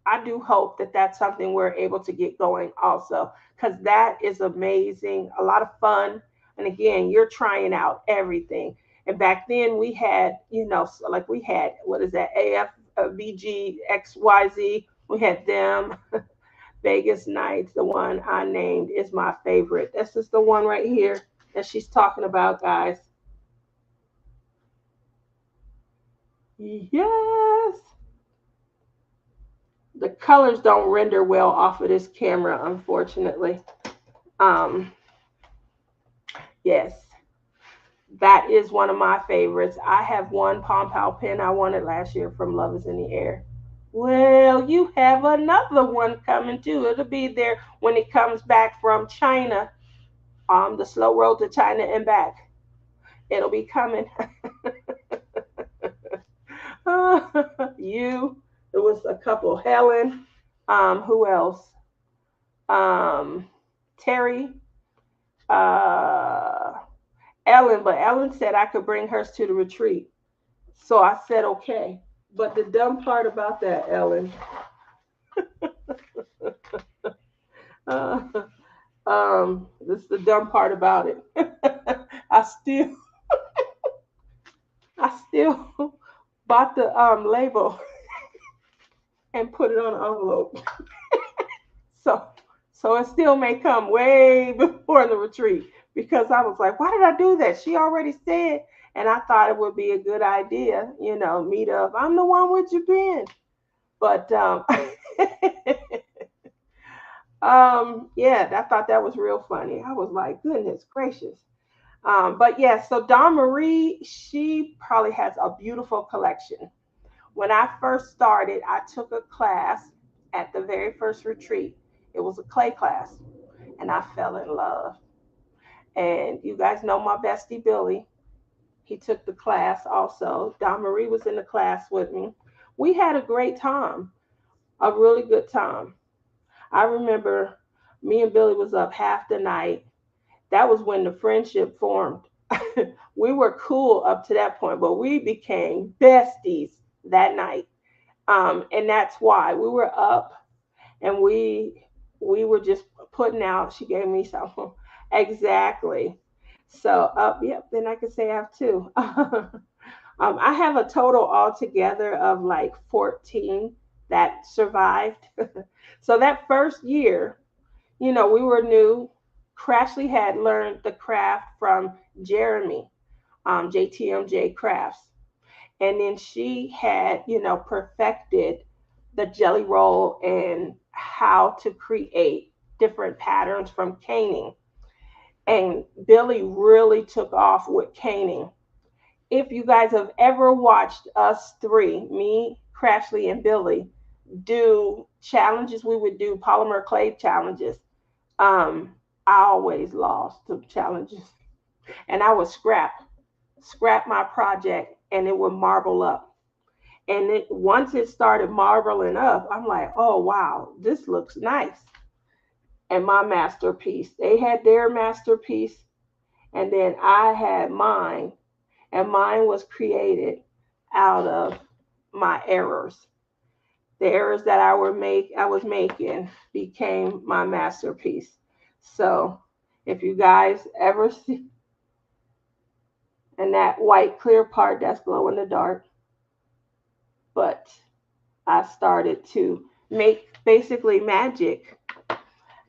Speaker 1: I do hope that that's something we're able to get going also, because that is amazing, a lot of fun. And again, you're trying out everything. And back then we had, so like we had, what is that, AFBG, XYZ, we had them. Vegas Nights, the one I named, is my favorite. This is the one right here that she's talking about, guys. Yes. The colors don't render well off of this camera, unfortunately. Um, yes, that is one of my favorites. I have one Pom Pow pen I wanted last year from Love is in the Air. Well, you have another one coming too. It'll be there when it comes back from China. The slow road to China and back. It'll be coming. You. There was a couple. Helen. Who else? Um, Terry. Uh, Ellen. But Ellen said I could bring hers to the retreat. So I said okay. But the dumb part about that, Ellen, uh, this is the dumb part about it. I still, I still bought the label and put it on an envelope. So, so it still may come way before the retreat, because I was like, why did I do that? She already said, and I thought it would be a good idea, meet up. I'm the one with your pen, but yeah, I thought that was real funny. I was like, goodness gracious. But yeah, so Dawn Marie, she probably has a beautiful collection. When I first started, I took a class at the very first retreat. It was a clay class, and I fell in love. And you guys know my bestie Billy. He took the class also. Dawn Marie was in the class with me. We had a great time, a really good time. I remember me and Billy was up half the night. That was when the friendship formed. We were cool up to that point, but we became besties that night. And that's why we were up, and we were just putting out. She gave me some. Exactly. So up, yep. Then I could say I have two. I have a total altogether of like 14 that survived. So that first year, we were new. Crashley had learned the craft from Jeremy, JTMJ Crafts. And then she had, perfected the jelly roll and how to create different patterns from caning. And Billy really took off with caning. If you guys have ever watched us three, me, Crashley, and Billy, do challenges, we would do polymer clay challenges. Um, I always lost the challenges, and I would scrap my project, and it would marble up. And once it started marbling up, I'm like, oh wow, this looks nice. And my masterpiece, they had their masterpiece, and then I had mine, and mine was created out of my errors. The errors that I was making became my masterpiece. So if you guys ever see, and that white clear part, that's glow in the dark, but I started to make basically magic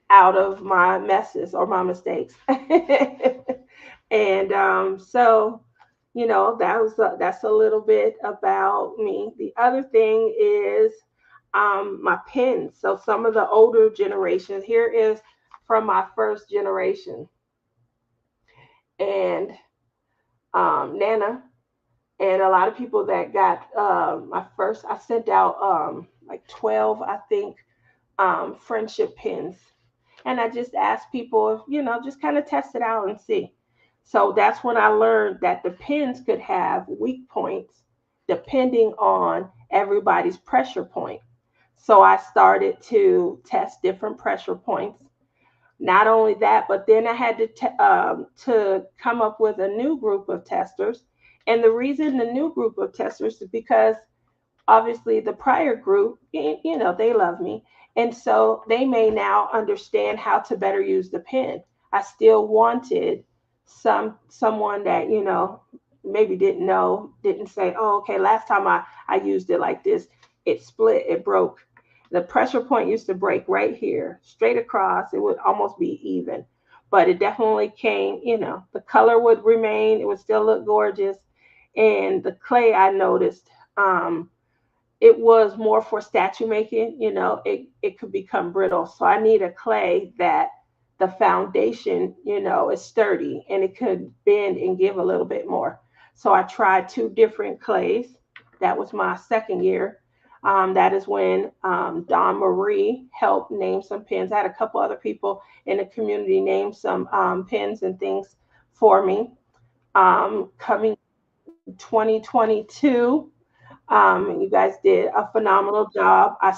Speaker 1: out of my messes or my mistakes. And so, that's a little bit about me. The other thing is my pens. So some of the older generations, here is from my first generation. And Nana, and a lot of people that got my first, I sent out like 12, I think, friendship pins. And I just asked people, if, just kind of test it out and see. So that's when I learned that the pins could have weak points depending on everybody's pressure point. So I started to test different pressure points. Not only that, but then I had to come up with a new group of testers. And the reason the new group of testers is because obviously the prior group, they love me. And so they may now understand how to better use the pen. I still wanted someone that, maybe didn't know, didn't say, oh, okay, last time I used it like this, it split, it broke. The pressure point used to break right here, straight across. It would almost be even. But it definitely came, the color would remain, it would still look gorgeous. And the clay I noticed, it was more for statue making, it could become brittle. So I need a clay that the foundation, is sturdy and it could bend and give a little bit more. So I tried two different clays. That was my second year. That is when Don Marie helped name some pins. I had a couple other people in the community name some pins and things for me. Coming 2022, you guys did a phenomenal job. I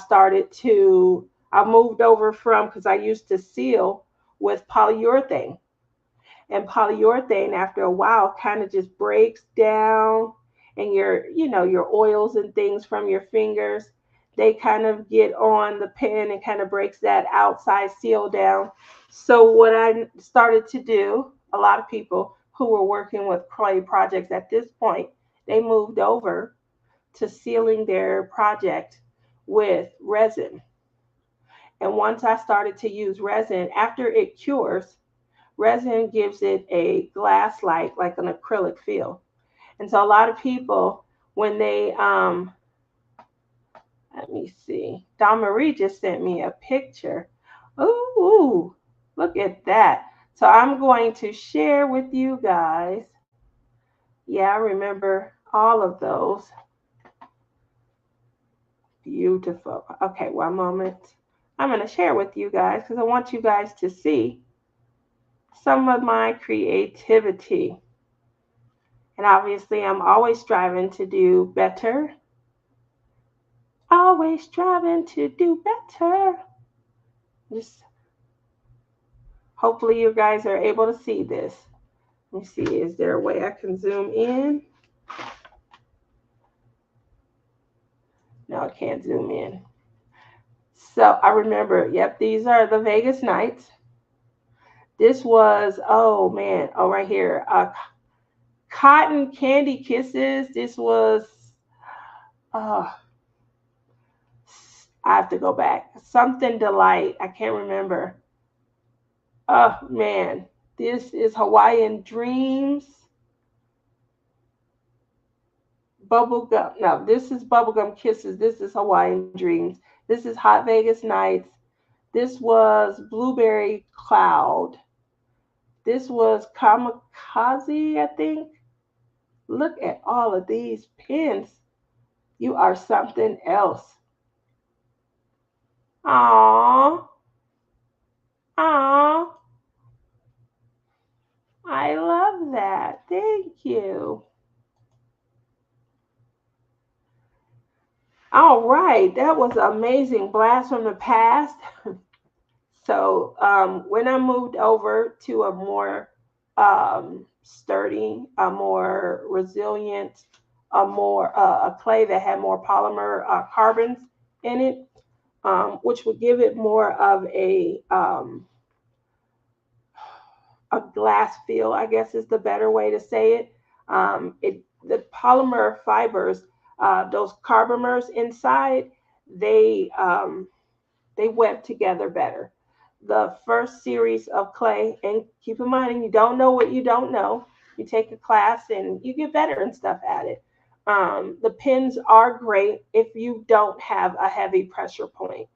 Speaker 1: moved over from, because I used to seal with polyurethane. And polyurethane, after a while, kind of just breaks down, and your oils and things from your fingers, they kind of get on the pen and kind of breaks that outside seal down. So what I started to do, a lot of people who were working with clay projects at this point, they moved over to sealing their project with resin. And once I started to use resin, after it cures, resin gives it a glass like an acrylic feel. And so a lot of people, when they, let me see, Don Marie just sent me a picture. Ooh, look at that. So I'm going to share with you guys. Yeah, I remember all of those. Beautiful. Okay, one moment. I'm going to share with you guys because I want you guys to see some of my creativity. And obviously, I'm always striving to do better. Always striving to do better. Just hopefully you guys are able to see this. Let me see, is there a way I can zoom in? No, I can't zoom in. So I remember, yep, these are the Vegas nights. This was, oh man, oh, right here. Cotton Candy Kisses. This was, oh, I have to go back. Something Delight. I can't remember. Oh man, this is Hawaiian Dreams. Bubblegum. No, this is Bubblegum Kisses. This is Hawaiian Dreams. This is Hot Vegas Nights. This was Blueberry Cloud. This was Kamikaze, I think. Look at all of these pins. You are something else. Aww. Aww. I love that. Thank you. All right. That was an amazing blast from the past. So when I moved over to a more sturdy, a more resilient, a clay that had more polymer carbons in it, which would give it more of a glass feel, I guess is the better way to say it. The polymer fibers, those carbomers inside, they um, they web together better. The first series of clay, and keep in mind, you don't know what you don't know. You take a class and you get better and stuff at it. The pins are great if you don't have a heavy pressure point.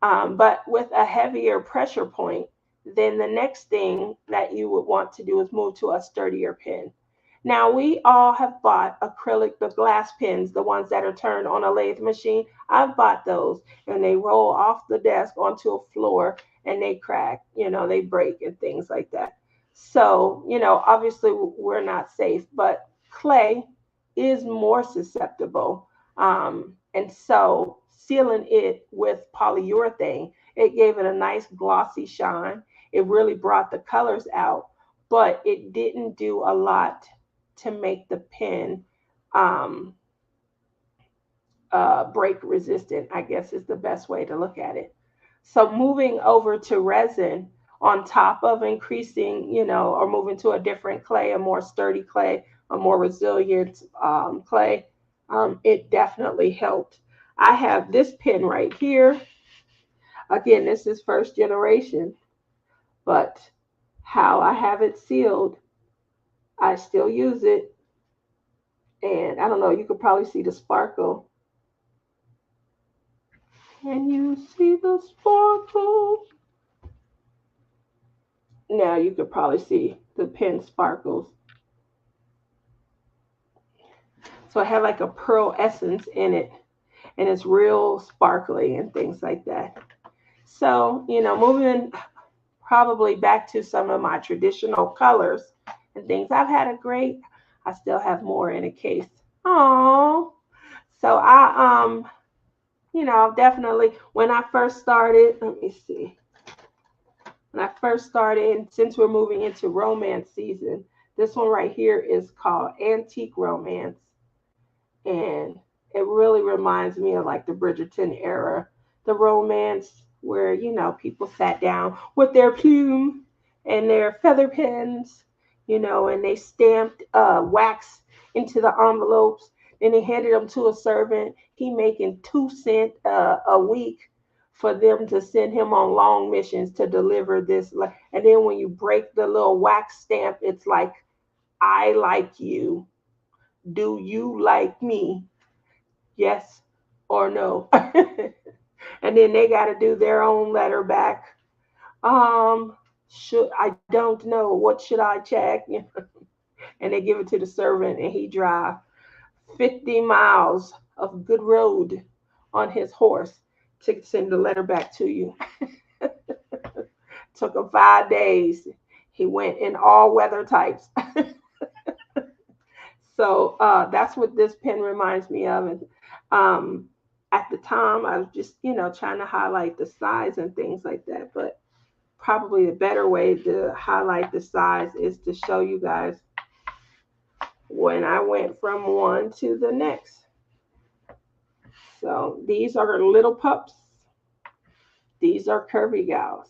Speaker 1: But with a heavier pressure point, then the next thing that you would want to do is move to a sturdier pin. Now, we all have bought acrylic, the glass pins, the ones that are turned on a lathe machine. I've bought those and they roll off the desk onto a floor and they crack, they break and things like that. So, obviously we're not safe, but clay is more susceptible. And so sealing it with polyurethane, it gave it a nice glossy shine. It really brought the colors out, but it didn't do a lot to make the pen um, break resistant, I guess is the best way to look at it. So moving over to resin on top of increasing, or moving to a different clay, a more sturdy clay, a more resilient clay, it definitely helped. I have this pen right here. Again, this is first generation, but how I have it sealed, I still use it. And I don't know, you could probably see the sparkle. Can you see the sparkle? Now you could probably see the pen sparkles. So I have like a pearl essence in it, and it's real sparkly and things like that. So, moving probably back to some of my traditional colors and things. I've had a great, I still have more in a case. Oh, so definitely when I first started, let me see. When I first started, and since we're moving into romance season, this one right here is called Antique Romance. And it really reminds me of like the Bridgerton era, the romance where, people sat down with their plume and their feather pens, and they stamped wax into the envelopes. Then they handed them to a servant. He making 2 cents a week for them to send him on long missions to deliver this. And then when you break the little wax stamp, it's like, I like you. Do you like me? Yes or no. And then they got to do their own letter back. Should I don't know. What should I check? And they give it to the servant, and he drive 50 miles of good road on his horse to send the letter back to you. Took him 5 days. He went in all weather types. So that's what this pen reminds me of. And at the time, I was just, trying to highlight the size and things like that. But probably the better way to highlight the size is to show you guys when I went from one to the next. So these are little pups. These are curvy gals.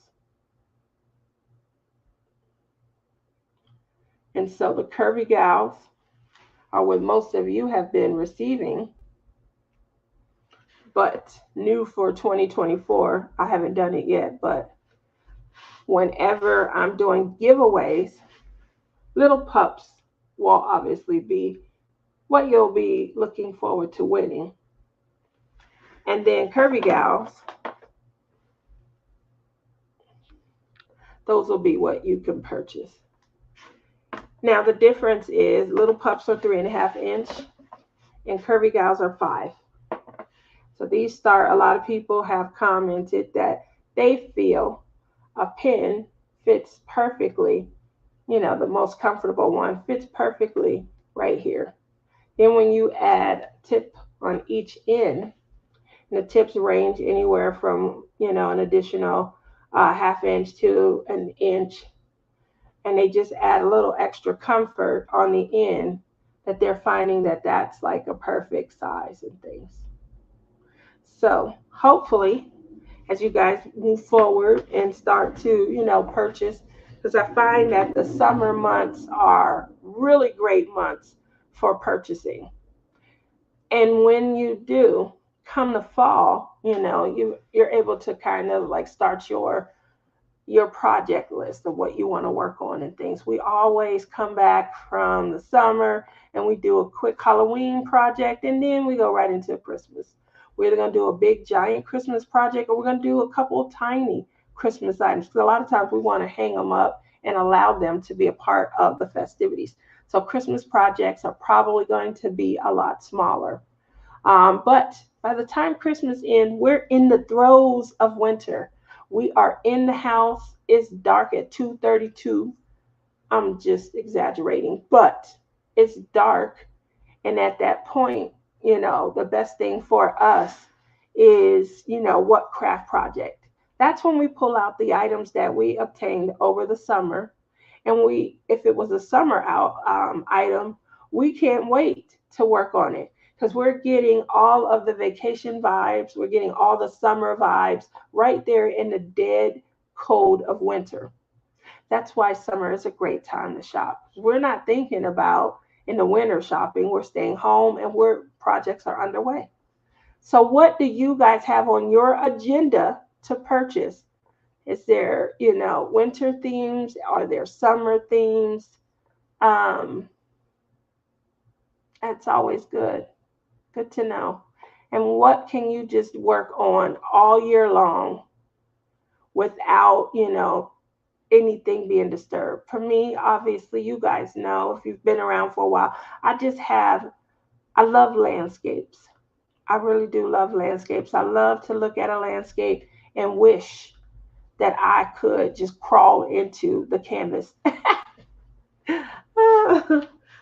Speaker 1: And so the curvy gals are what most of you have been receiving, but new for 2024. I haven't done it yet, but whenever I'm doing giveaways, little pups will obviously be what you'll be looking forward to winning. And then curvy gals those will be what you can purchase. Now the difference is little pups are 3.5 inch and curvy gals are 5. So these start, a lot of people have commented that they feel a pin fits perfectly, the most comfortable one fits perfectly right here. Then when you add tip on each end, and the tips range anywhere from, an additional half inch to an inch, and they just add a little extra comfort on the end, that they're finding that that's like a perfect size and things. So hopefully, as you guys move forward and start to, purchase, because I find that the summer months are really great months for purchasing. And when you do come the fall, you're able to kind of like start your project list of what you want to work on and things. We always come back from the summer and we do a quick Halloween project, and then we go right into Christmas. We're either going to do a big giant Christmas project, or we're going to do a couple of tiny Christmas items. Because a lot of times we want to hang them up and allow them to be a part of the festivities. So Christmas projects are probably going to be a lot smaller. But by the time Christmas ends, we're in the throes of winter. We are in the house. It's dark at 2:32. I'm just exaggerating, but it's dark. And at that point, the best thing for us is, what craft project. That's when we pull out the items that we obtained over the summer. And if it was a summer out item, we can't wait to work on it, because we're getting all of the vacation vibes. We're getting all the summer vibes right there in the dead cold of winter. That's why summer is a great time to shop. We're not thinking about in the winter shopping. We're staying home and projects are underway. So what do you guys have on your agenda to purchase? Is there, winter themes? Are there summer themes? Um, that's always good. Good to know. And what can you just work on all year long without, anything being disturbed? For me, obviously, you guys know if you've been around for a while, I love landscapes. I really do love landscapes. I love to look at a landscape and wish that I could just crawl into the canvas.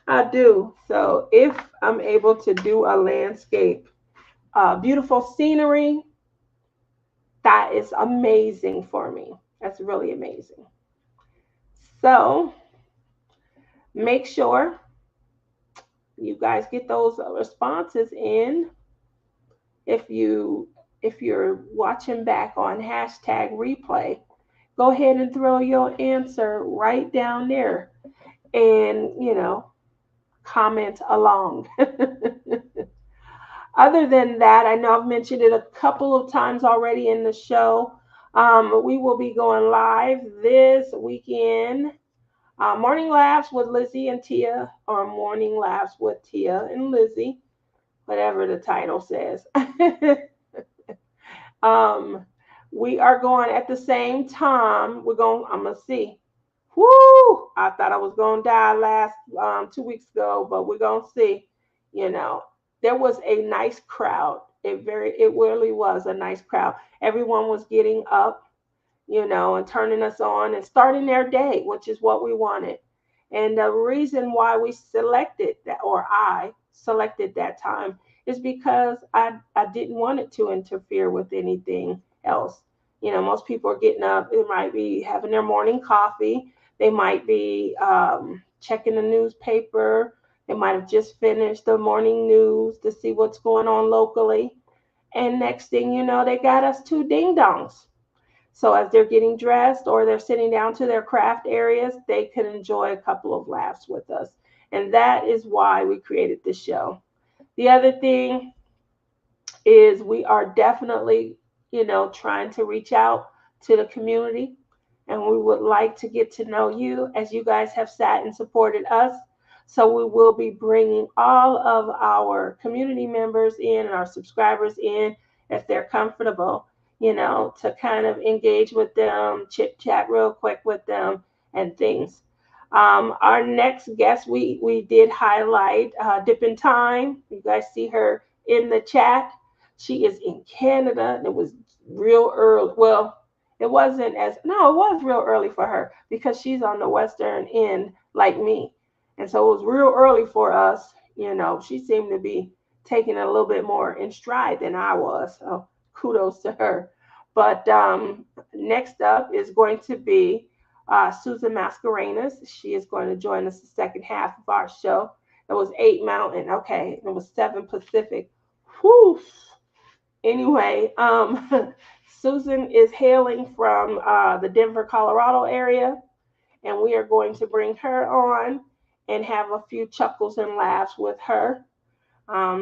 Speaker 1: I do. So if I'm able to do a landscape, beautiful scenery, that is amazing for me. That's really amazing. So make sure you guys get those responses in. If you're watching back on hashtag replay, go ahead and throw your answer right down there and comment along. Other than that, I know I've mentioned it a couple of times already in the show. We will be going live this weekend. Morning Laughs with Lizzie and Tia, or Morning Laughs with Tia and Lizzie, whatever the title says. We are going at the same time. I'm going to see. Woo! I thought I was going to die last 2 weeks ago, but we're going to see. There was a nice crowd. It really was a nice crowd. Everyone was getting up, and turning us on and starting their day, which is what we wanted. And the reason why we selected that, or I selected that time, is because I didn't want it to interfere with anything else. Most people are getting up. They might be having their morning coffee. They might be checking the newspaper. They might have just finished the morning news to see what's going on locally. And next thing you know, they got us two ding dongs. So as they're getting dressed or they're sitting down to their craft areas, they can enjoy a couple of laughs with us. And that is why we created this show. The other thing is we are definitely, trying to reach out to the community. And we would like to get to know you as you guys have sat and supported us. So we will be bringing all of our community members in and our subscribers in if they're comfortable, to kind of engage with them, chit chat real quick with them, and things. Our next guest, we did highlight Dippin' Time. You guys see her in the chat. She is in Canada, and it was real early. Well, it wasn't as no, it was real early for her because she's on the western end like me, and so it was real early for us. She seemed to be taking it a little bit more in stride than I was. So kudos to her. But next up is going to be Susan Mascarenas. She is going to join us the second half of our show. It was 8 Mountain. Okay. It was 7 Pacific. Whew. Anyway, Susan is hailing from the Denver, Colorado area, and we are going to bring her on and have a few chuckles and laughs with her.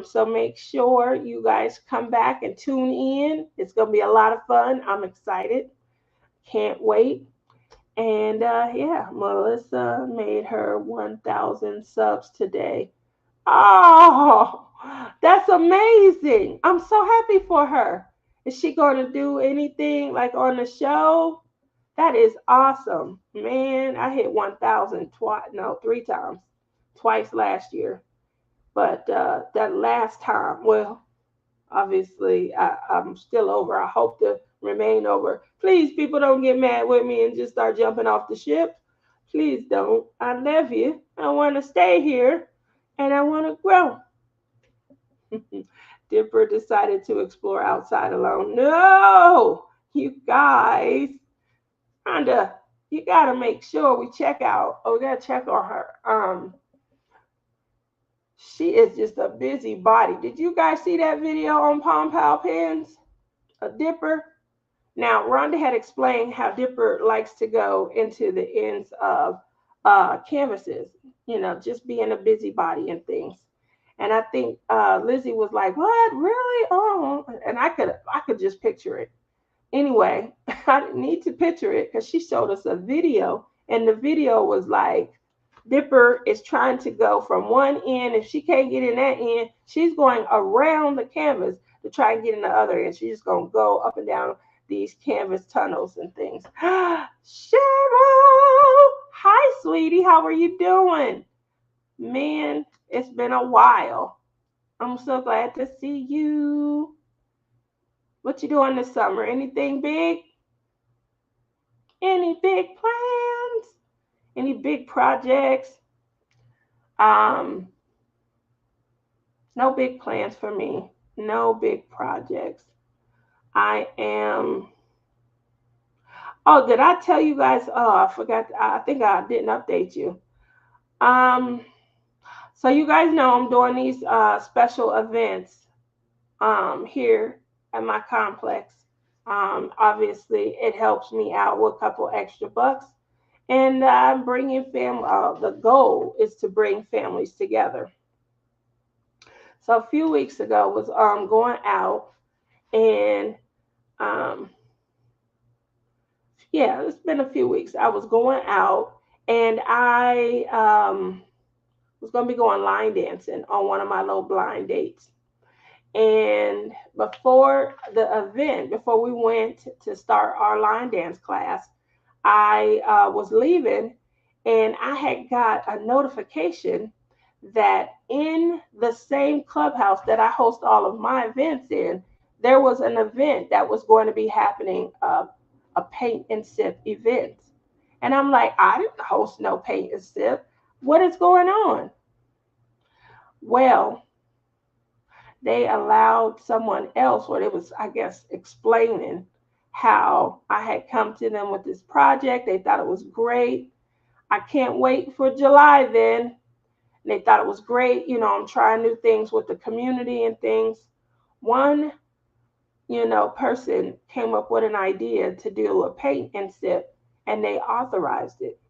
Speaker 1: So make sure you guys come back and tune in. It's going to be a lot of fun. I'm excited. Can't wait. And yeah, Melissa made her 1,000 subs today. Oh, that's amazing. I'm so happy for her. Is she going to do anything like on the show? That is awesome. Man, I hit 1,000 twice, no, 3 times, twice last year. But that last time, well, obviously, I'm still over. I hope to remain over. Please, people, don't get mad with me and just start jumping off the ship. Please don't. I love you. I want to stay here and I want to grow. Dipper decided to explore outside alone. No, you guys, Rhonda, you got to make sure we check out. Oh, we got to check on her. She is just a busy body. Did you guys see that video on Palm Pal Pens? A Dipper? Now, Rhonda had explained how Dipper likes to go into the ends of canvases, just being a busybody and things. And I think Lizzie was like, "What? Really? Oh!" And I could just picture it. Anyway, I didn't need to picture it because she showed us a video, and the video was like Dipper is trying to go from one end. If she can't get in that end, she's going around the canvas to try and get in the other end. She's just going to go up and down these canvas tunnels and things. Cheryl! Hi, sweetie. How are you doing? Man, it's been a while. I'm so glad to see you. What you doing this summer? Anything big? Any big plans? Any big projects? No big plans for me. No big projects. I am. Oh, did I tell you guys? Oh, I forgot. I think I didn't update you. Um, so you guys know I'm doing these special events here at my complex. Obviously, it helps me out with a couple extra bucks, and I'm bringing family. The goal is to bring families together. So a few weeks ago was going out and um, yeah, it's been a few weeks. I was going out and I was going to be going line dancing on one of my little blind dates. And before the event, before we went to start our line dance class, I was leaving and I had got a notification that in the same clubhouse that I host all of my events in, there was an event that was going to be happening, a paint and sip event. And I'm like, I didn't host no paint and sip. What is going on? Well, they allowed someone else, or it was, I guess, explaining how I had come to them with this project. They thought it was great. I can't wait for July then. And they thought it was great. I'm trying new things with the community and things. One, person came up with an idea to do a paint and sip, and they authorized it.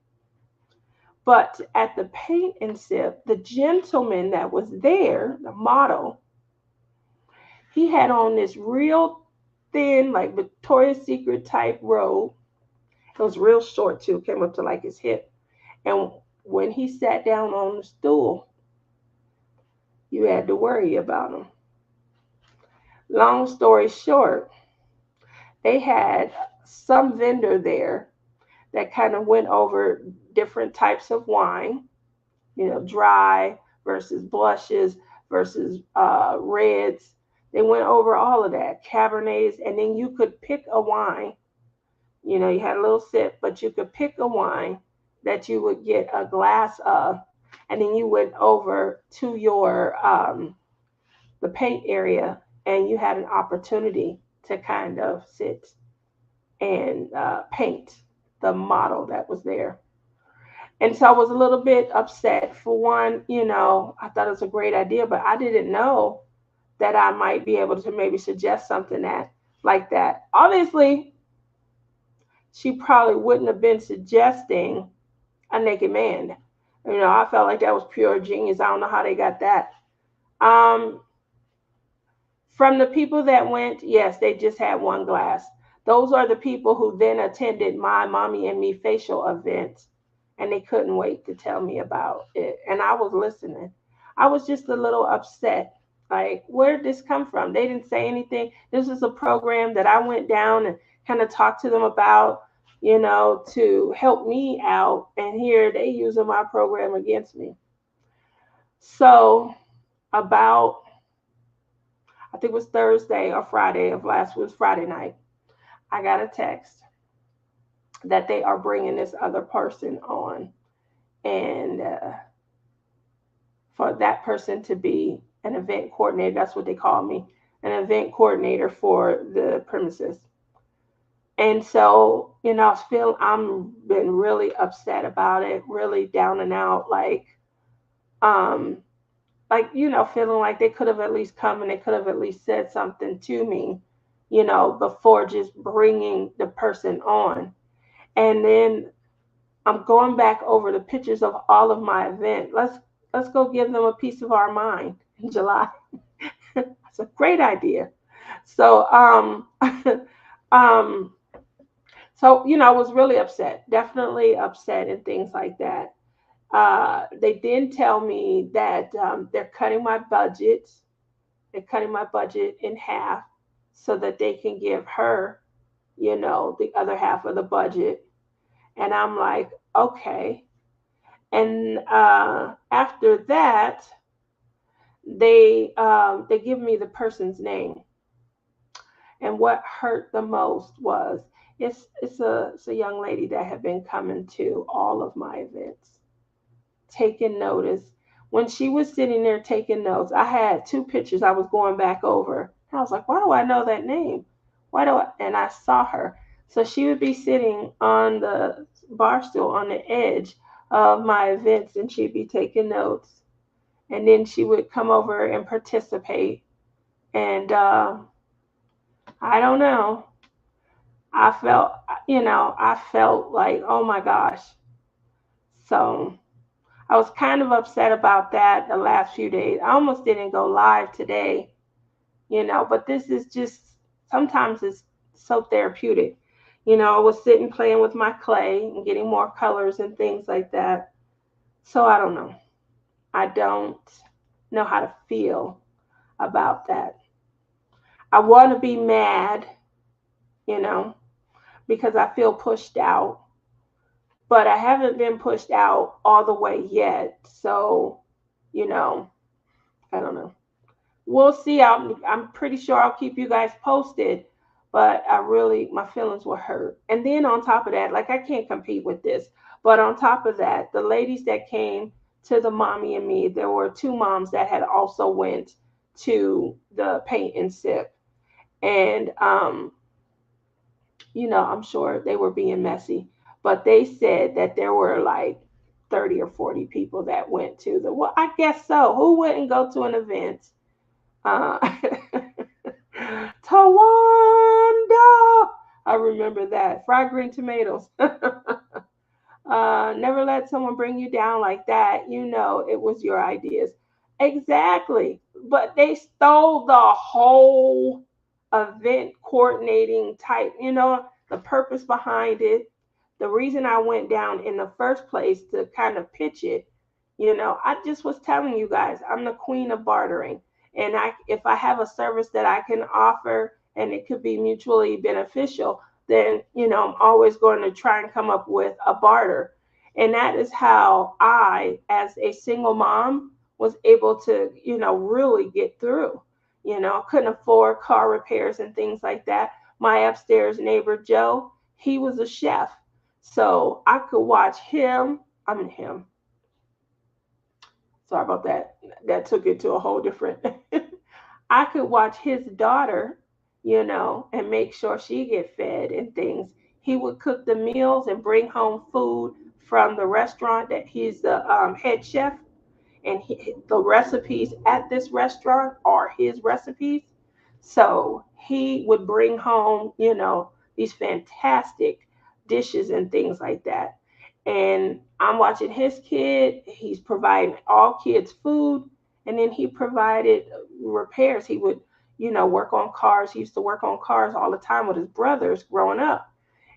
Speaker 1: But at the paint and sip, the gentleman that was there, the model, he had on this real thin, like Victoria's Secret type robe. It was real short too, came up to like his hip. And when he sat down on the stool, you had to worry about him. Long story short, they had some vendor there that kind of went over different types of wine, dry versus blushes versus reds. They went over all of that, Cabernets, and then you could pick a wine. You had a little sip, but you could pick a wine that you would get a glass of, and then you went over to your the paint area, and you had an opportunity to kind of sit and paint the model that was there. And so I was a little bit upset. For one, I thought it was a great idea, but I didn't know that I might be able to maybe suggest something that like that. Obviously, she probably wouldn't have been suggesting a naked man. I felt like that was pure genius. I don't know how they got that. Um, from the people that went, yes, they just had one glass. Those are the people who then attended my mommy and me facial event, and they couldn't wait to tell me about it. And I was listening. I was just a little upset. Like, where did this come from? They didn't say anything. This is a program that I went down and kind of talked to them about, to help me out. And here they using my program against me. So, about, I think it was Thursday or Friday of last week, Friday night, I got a text that they are bringing this other person on, and for that person to be an event coordinator. That's what they call me, an event coordinator for the premises. And so, I'm been really upset about it, really down and out, um, feeling like they could have at least come and they could have at least said something to me, before just bringing the person on. And then I'm going back over the pictures of all of my event. Let's go give them a piece of our mind in July. That's a great idea. So um so I was really upset, definitely upset, and things like that. They didn't tell me that they're cutting my budget. They're cutting my budget in half so that they can give her, the other half of the budget. And I'm like, okay. And after that, they give me the person's name. And what hurt the most was it's a young lady that had been coming to all of my events, taking notice. When she was sitting there taking notes, I had two pictures I was going back over. I was like, why do I know that name? Why do I? And I saw her. So she would be sitting on the bar stool on the edge of my events, and she'd be taking notes. And then she would come over and participate. And I don't know. I felt, I felt like, oh my gosh. So I was kind of upset about that the last few days. I almost didn't go live today, but this is just, sometimes it's so therapeutic. I was sitting playing with my clay and getting more colors and things like that. So I don't know. I don't know how to feel about that. I want to be mad, you know, because I feel pushed out, but I haven't been pushed out all the way yet. So, you know, I don't know. We'll see. I'm pretty sure I'll keep you guys posted, but my feelings were hurt. And then on top of that, like, I can't compete with this, but on top of that, the ladies that came to the mommy and me, there were two moms that had also went to the paint and sip. And I'm sure they were being messy, but they said that there were like 30 or 40 people that went to the, well, I guess so. Who wouldn't go to an event? Uh, Tawanda, I remember that. Fried green tomatoes. Never let someone bring you down like that. It was your ideas. Exactly. But they stole the whole event coordinating type, the purpose behind it. The reason I went down in the first place to kind of pitch it, I just was telling you guys, I'm the queen of bartering. And if I have a service that I can offer and it could be mutually beneficial, then, I'm always going to try and come up with a barter. And that is how I, as a single mom, was able to, really get through. I couldn't afford car repairs and things like that. My upstairs neighbor, Joe, he was a chef. So I could watch him, I mean, him, sorry about that. That took it to a whole different. I could watch his daughter, and make sure she get fed and things. He would cook the meals and bring home food from the restaurant that he's the head chef, and the recipes at this restaurant are his recipes. So he would bring home, these fantastic dishes and things like that. And I'm watching his kid, he's providing all kids food, and then he provided repairs. He would, work on cars. He used to work on cars all the time with his brothers growing up.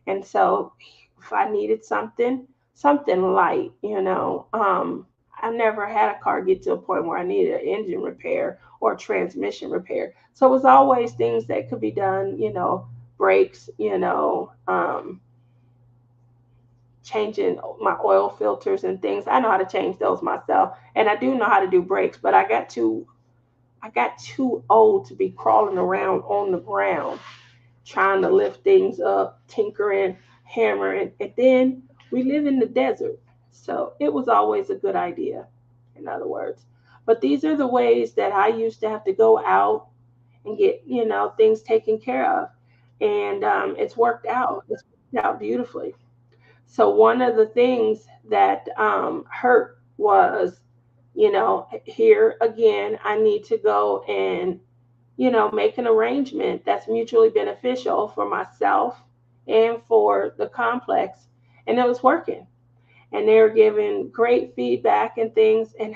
Speaker 1: And so if I needed something light, I never had a car get to a point where I needed an engine repair or a transmission repair. So it was always things that could be done, brakes, changing my oil filters and things. I know how to change those myself, and I do know how to do brakes, but I got too old to be crawling around on the ground trying to lift things up, tinkering, hammering, and then we live in the desert. So it was always a good idea, in other words. But these are the ways that I used to have to go out and get, things taken care of. And it's worked out. It's worked out beautifully. So one of the things that hurt was, here again, I need to go and, make an arrangement that's mutually beneficial for myself and for the complex. And it was working. And they were giving great feedback and things, and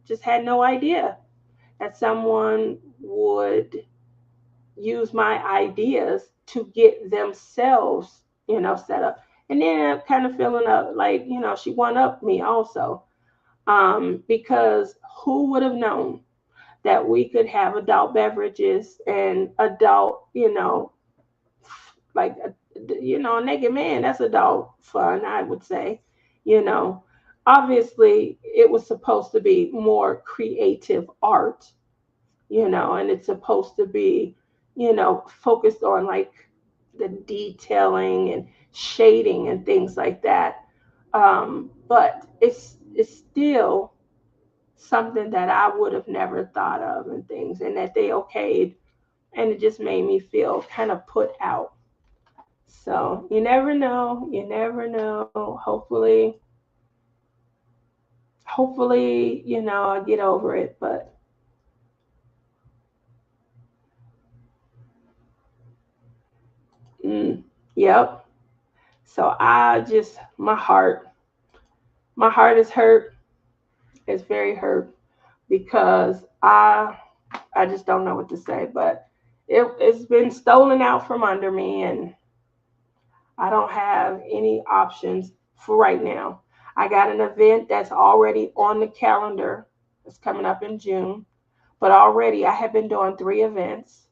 Speaker 1: just had no idea that someone would use my ideas to get themselves, set up. And then I'm kind of feeling up like, she one upped me also. Because who would have known that we could have adult beverages and adult, like, a naked man, that's adult fun, I would say, you know. Obviously, it was supposed to be more creative art, and it's supposed to be, focused on like the detailing and shading and things like that. But it's still something that I would have never thought of and things, and that they okayed, and it just made me feel kind of put out. So you never know. You never know. Hopefully, I get over it. But mm, yep. So my heart is hurt. It's very hurt because I just don't know what to say. But it's been stolen out from under me, and I don't have any options for right now. I got an event that's already on the calendar. It's coming up in June. But already I have been doing 3 events,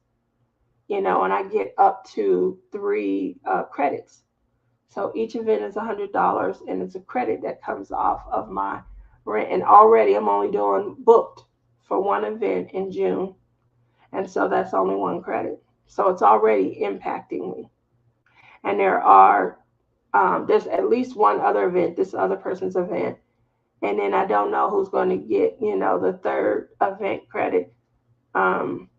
Speaker 1: and I get up to 3 credits. So each event is $100, and it's a credit that comes off of my rent. And already I'm only doing booked for one event in June. And so that's only 1 credit. So it's already impacting me. And there's at least one other event, this other person's event. And then I don't know who's going to get, the third event credit. Um,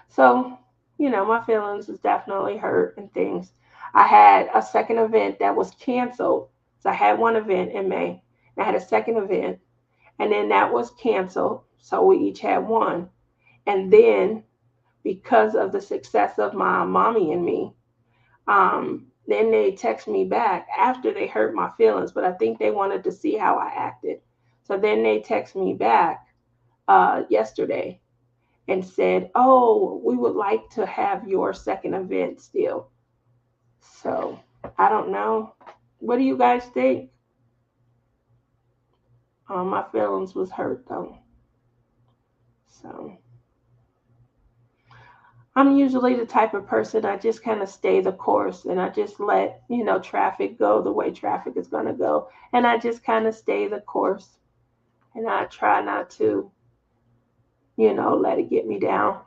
Speaker 1: so, my feelings was definitely hurt and things. I had a second event that was canceled. So I had one event in May. And I had a second event, and then that was canceled. So we each had one. And then because of the success of my mommy and me, then they text me back after they hurt my feelings, but I think they wanted to see how I acted. So then they text me back yesterday and said, "Oh, we would like to have your second event still." So I don't know. What do you guys think? My feelings was hurt though. So I'm usually the type of person, I just kind of stay the course, and I just let, traffic go the way traffic is going to go. And I just kind of stay the course, and I try not to, let it get me down.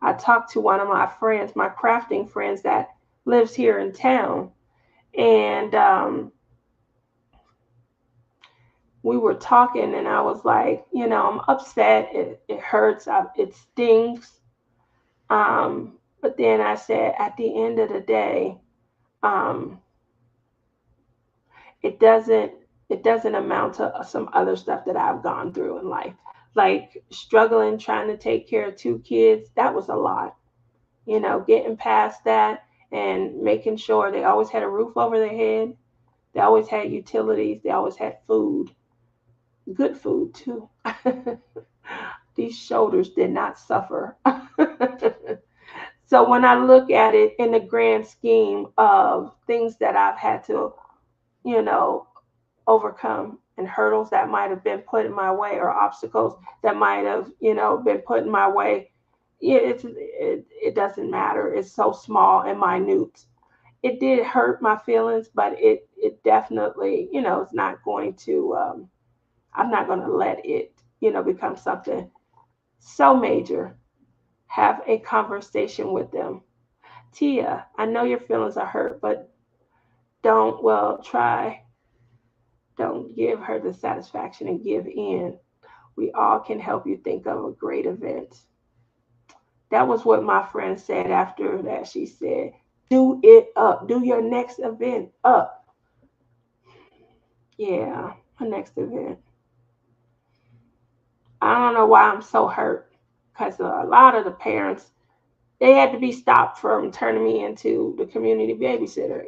Speaker 1: I talked to one of my friends, my crafting friends that lives here in town, and we were talking, and I was like, I'm upset. It hurts. It stings. But then I said, at the end of the day, um, it doesn't it doesn't amount to some other stuff that I've gone through in life, like struggling trying to take care of two kids. That was a lot. Getting past that and making sure they always had a roof over their head. They always had utilities. They always had food, good food too. These shoulders did not suffer. So when I look at it in the grand scheme of things that I've had to, you know, overcome, and hurdles that might have been put in my way, or obstacles that might have, been put in my way, it doesn't matter. It's so small and minute. It did hurt my feelings, but it definitely, it's not going to. I'm not going to let it, become something so major. Have a conversation with them. Tia, I know your feelings are hurt, but try. Don't give her the satisfaction and give in. We all can help you think of a great event. That was what my friend said after that. She said, do it up. Do your next event up. Yeah, my next event. I don't know why I'm so hurt, because a lot of the parents, they had to be stopped from turning me into the community babysitter.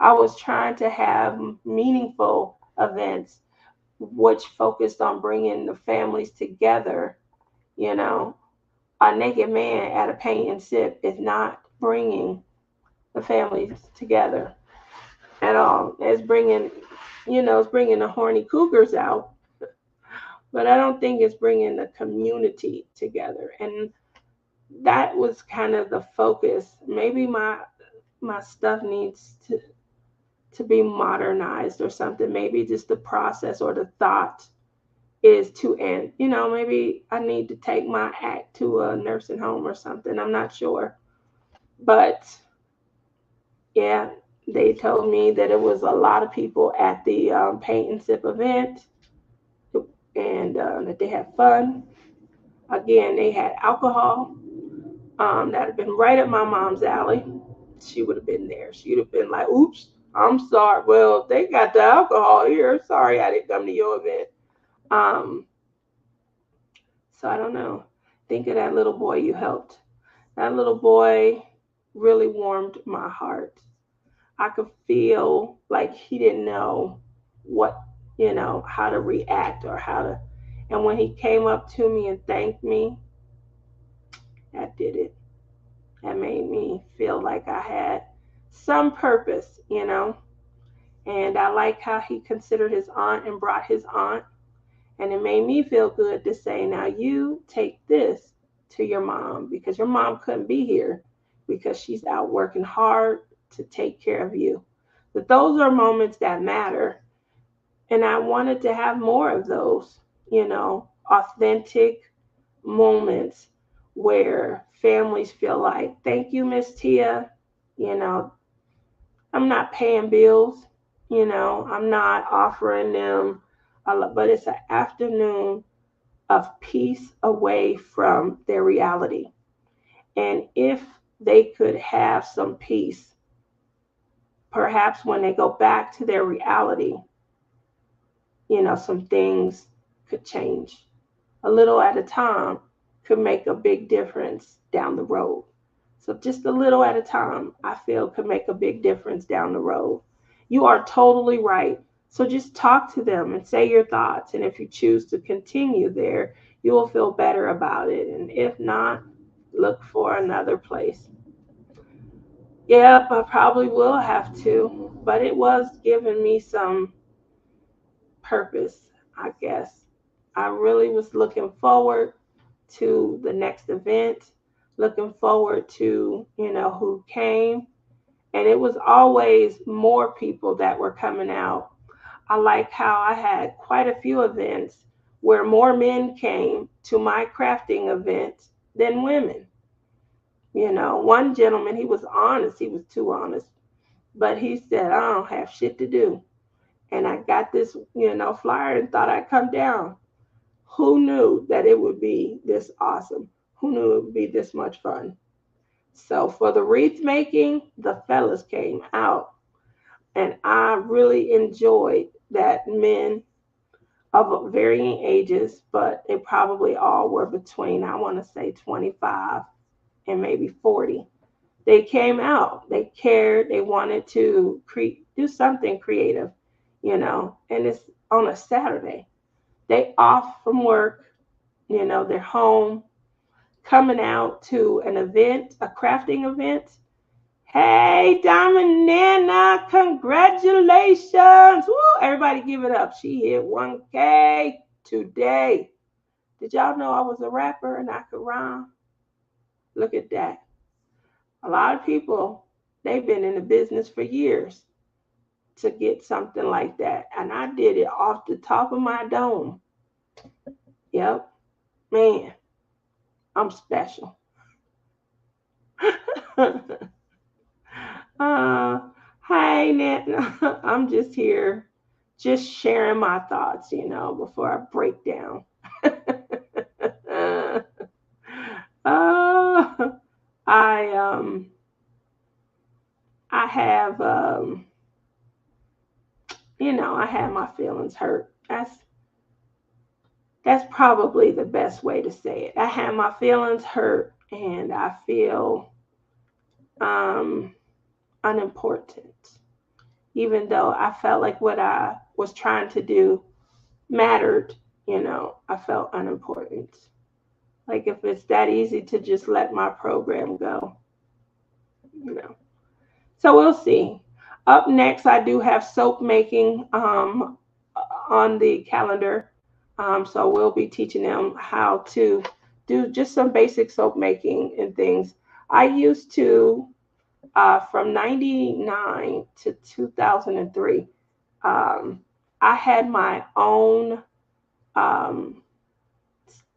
Speaker 1: I was trying to have meaningful events which focused on bringing the families together. You know, a naked man at a paint and sip is not bringing the families together at all. It's bringing the horny cougars out, but I don't think it's bringing the community together. And that was kind of the focus. Maybe my stuff needs to be modernized or something. Maybe just the process or the thought is to end. Maybe I need to take my act to a nursing home or something. I'm not sure. But yeah, they told me that it was a lot of people at the paint and sip event, and that they had fun. Again, they had alcohol. That had been right up my mom's alley. She would have been there. She'd have been like, oops, I'm sorry. Well, they got the alcohol here. Sorry I didn't come to your event. Um, so I don't know. Think of that little boy you helped. That little boy really warmed my heart. I could feel like he didn't know what, how to react or how to. And when he came up to me and thanked me, that did it. That made me feel like I had some purpose. And I like how he considered his aunt and brought his aunt. And it made me feel good to say, now you take this to your mom, because your mom couldn't be here because she's out working hard to take care of you. But those are moments that matter. And I wanted to have more of those, authentic moments where families feel like, thank you, Miss Tia. You know, I'm not paying bills. I'm not offering them but it's an afternoon of peace away from their reality. And if they could have some peace, perhaps when they go back to their reality, some things could change. A little at a time could make a big difference down the road. So just a little at a time, I feel, could make a big difference down the road. You are totally right. So just talk to them and say your thoughts. And if you choose to continue there, you will feel better about it. And if not, look for another place. Yep, I probably will have to, but it was giving me some purpose, I guess. I really was looking forward to the next event. looking forward to, who came. And it was always more people that were coming out. I like how I had quite a few events where more men came to my crafting events than women. One gentleman, he was honest, he was too honest, but he said, I don't have shit to do. And I got this, flyer and thought I'd come down. Who knew that it would be this awesome? Who knew it would be this much fun? So for the wreath making, the fellas came out. And I really enjoyed that men of varying ages, but they probably all were between, I want to say, 25 and maybe 40. They came out, they cared, they wanted to do something creative, and it's on a Saturday. They off from work, they're home, coming out to an event, a crafting event. Hey, Dominana, congratulations. Woo, everybody give it up. She hit 1K today. Did y'all know I was a rapper and I could rhyme? Look at that. A lot of people, they've been in the business for years to get something like that. And I did it off the top of my dome. Yep. Man, I'm special. uh, hey, Nat. I'm just here, just sharing my thoughts, before I break down. uh, I I have I had my feelings hurt. That's probably the best way to say it. I had my feelings hurt, and I feel um, unimportant, even though I felt like what I was trying to do mattered. I felt unimportant. Like if it's that easy to just let my program go, you know. So we'll see. Up next, I do have soap making on the calendar. So we'll be teaching them how to do just some basic soap making and things. I used to, from 99 to 2003, I had my own, um,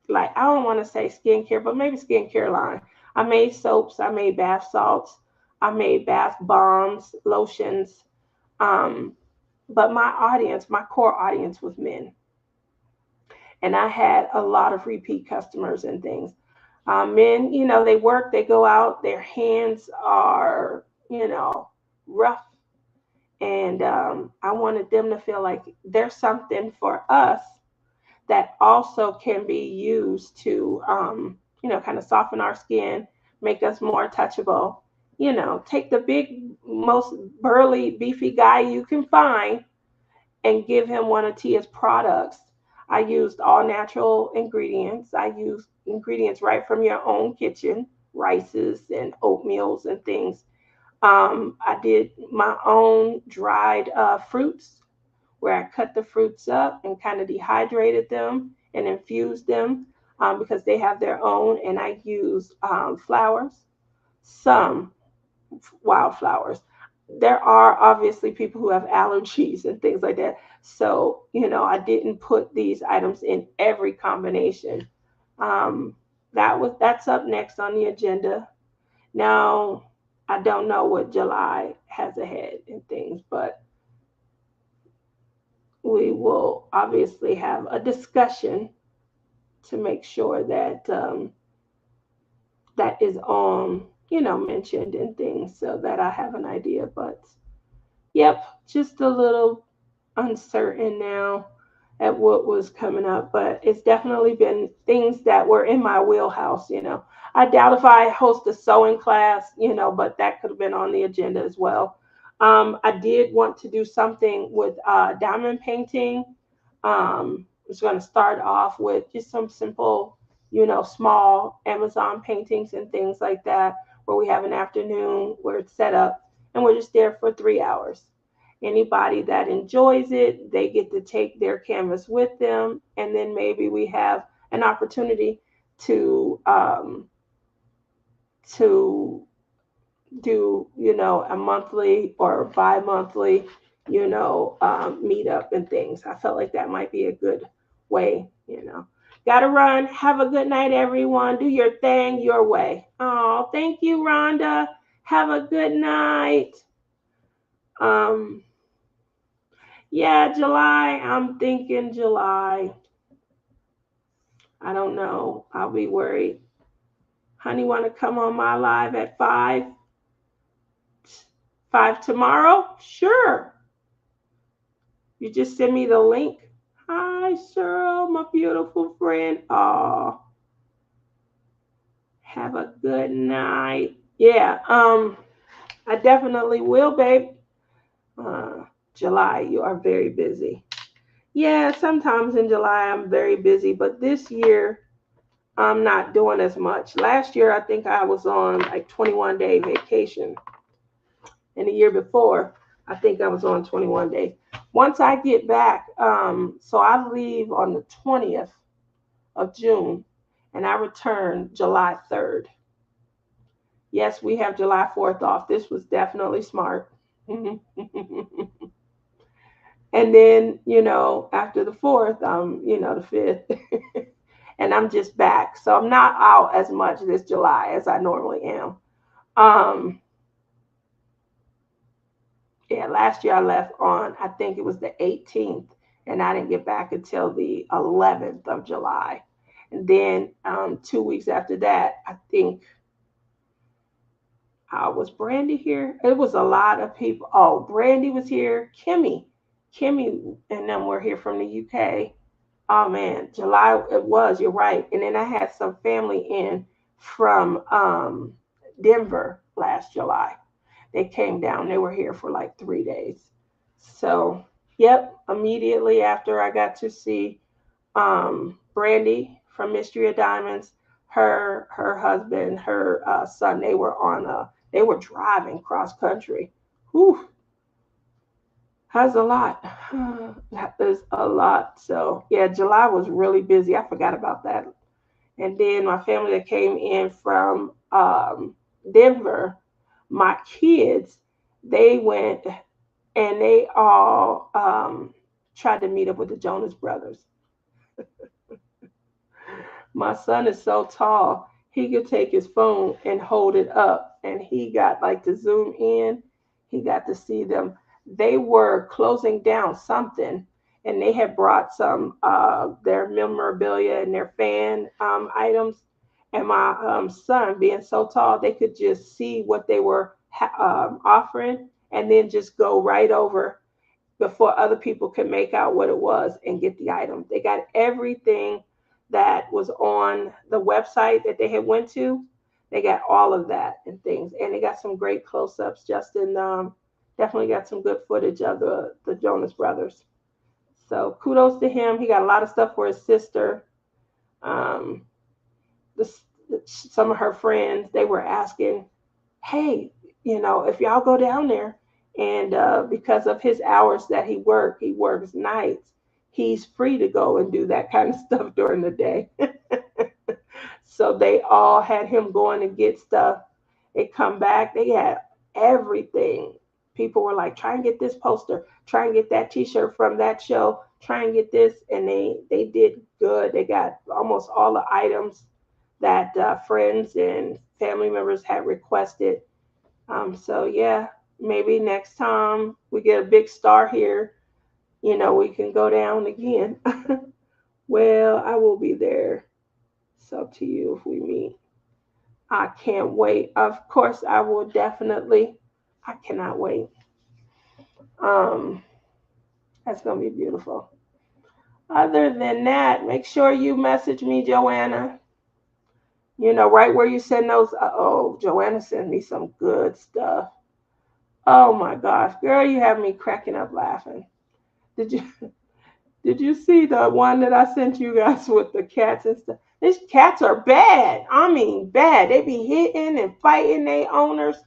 Speaker 1: like, I don't want to say skincare, but maybe skincare line. I made soaps, I made bath salts, I made bath bombs, lotions. Um, but my audience, my core audience was men. And I had a lot of repeat customers and things. Men, they work, they go out, their hands are, rough. And I wanted them to feel like there's something for us that also can be used to, kind of soften our skin, make us more touchable. Take the big, most burly, beefy guy you can find and give him one of Tia's products. I used all natural ingredients. I used ingredients right from your own kitchen, rices and oatmeals and things. I did my own dried fruits where I cut the fruits up and kind of dehydrated them and infused them because they have their own. And I used flowers, some wildflowers. There are obviously people who have allergies and things like that. So, I didn't put these items in every combination. Um, that's up next on the agenda. Now, I don't know what July has ahead and things, but we will obviously have a discussion to make sure that that is on, mentioned and things so that I have an idea. But yep, just a little uncertain now at what was coming up, but it's definitely been things that were in my wheelhouse. I doubt if I host a sewing class, but that could have been on the agenda as well. I did want to do something with diamond painting. I was going to start off with just some simple, small Amazon paintings and things like that, where we have an afternoon where it's set up and we're just there for 3 hours. Anybody that enjoys it, they get to take their canvas with them, and then maybe we have an opportunity to to do, a monthly or bi-monthly, meetup and things. I felt like that might be a good way. Gotta run. Have a good night, everyone. Do your thing your way. Oh, thank you, Rhonda. Have a good night. Um, yeah, July. I'm thinking July. I don't know. I'll be worried. Honey, want to come on my live at 5? 5 tomorrow? Sure. You just send me the link. Hi, Cheryl, my beautiful friend. Oh, have a good night. Yeah, I definitely will, babe. Uh, July, you are very busy. Yeah, sometimes in July I'm very busy, but this year I'm not doing as much. Last year I think I was on like 21-day vacation, and the year before I think I was on 21 days. Once I get back, so I leave on the 20th of June, and I return July 3rd. Yes, we have July 4th off. This was definitely smart. And then, after the 4th, the 5th, and I'm just back. So I'm not out as much this July as I normally am. Um, yeah, last year I left on, I think it was the 18th, and I didn't get back until the 11th of July. And then 2 weeks after that, I think, was Brandy here? It was a lot of people. Oh, Brandy was here. Kimmy, and them were here from the UK. Oh man, July it was. You're right. And then I had some family in from Denver last July. They came down. They were here for like 3 days. So, yep. Immediately after I got to see Brandy from Mystery of Diamonds, her husband, her son, they were driving cross country. Whew, that's a lot. That is a lot. So yeah, July was really busy. I forgot about that. And then my family that came in from Denver, my kids, they went and they all tried to meet up with the Jonas Brothers. My son is so tall, he could take his phone and hold it up, and he got like to zoom in. He got to see them. They were closing down something, and they had brought some their memorabilia and their fan items. And my son, being so tall, they could just see what they were offering, and then just go right over before other people could make out what it was and get the item. They got everything that was on the website that they had went to. They got all of that and things, and they got some great close-ups. Justin definitely got some good footage of the Jonas Brothers. So kudos to him. He got a lot of stuff for his sister. Um, the, some of her friends, they were asking, hey, if y'all go down there, and because of his hours that he works nights, he's free to go and do that kind of stuff during the day. So they all had him going to get stuff. They come back, they had everything. People were like, try and get this poster, try and get that t-shirt from that show, try and get this. And they did good. They got almost all the items that friends and family members had requested. So yeah, maybe next time we get a big star here, we can go down again. Well, I will be there. So to you if we meet. I can't wait. Of course I will definitely. I cannot wait. Um that's gonna be beautiful. Other than that, make sure you message me, Joanna. Right where you send those. Oh, Joanna sent me some good stuff. Oh my gosh, girl, you have me cracking up laughing. Did you did you see the one that I sent you guys with the cats and stuff? These cats are bad. I mean, bad. They be hitting and fighting their owners.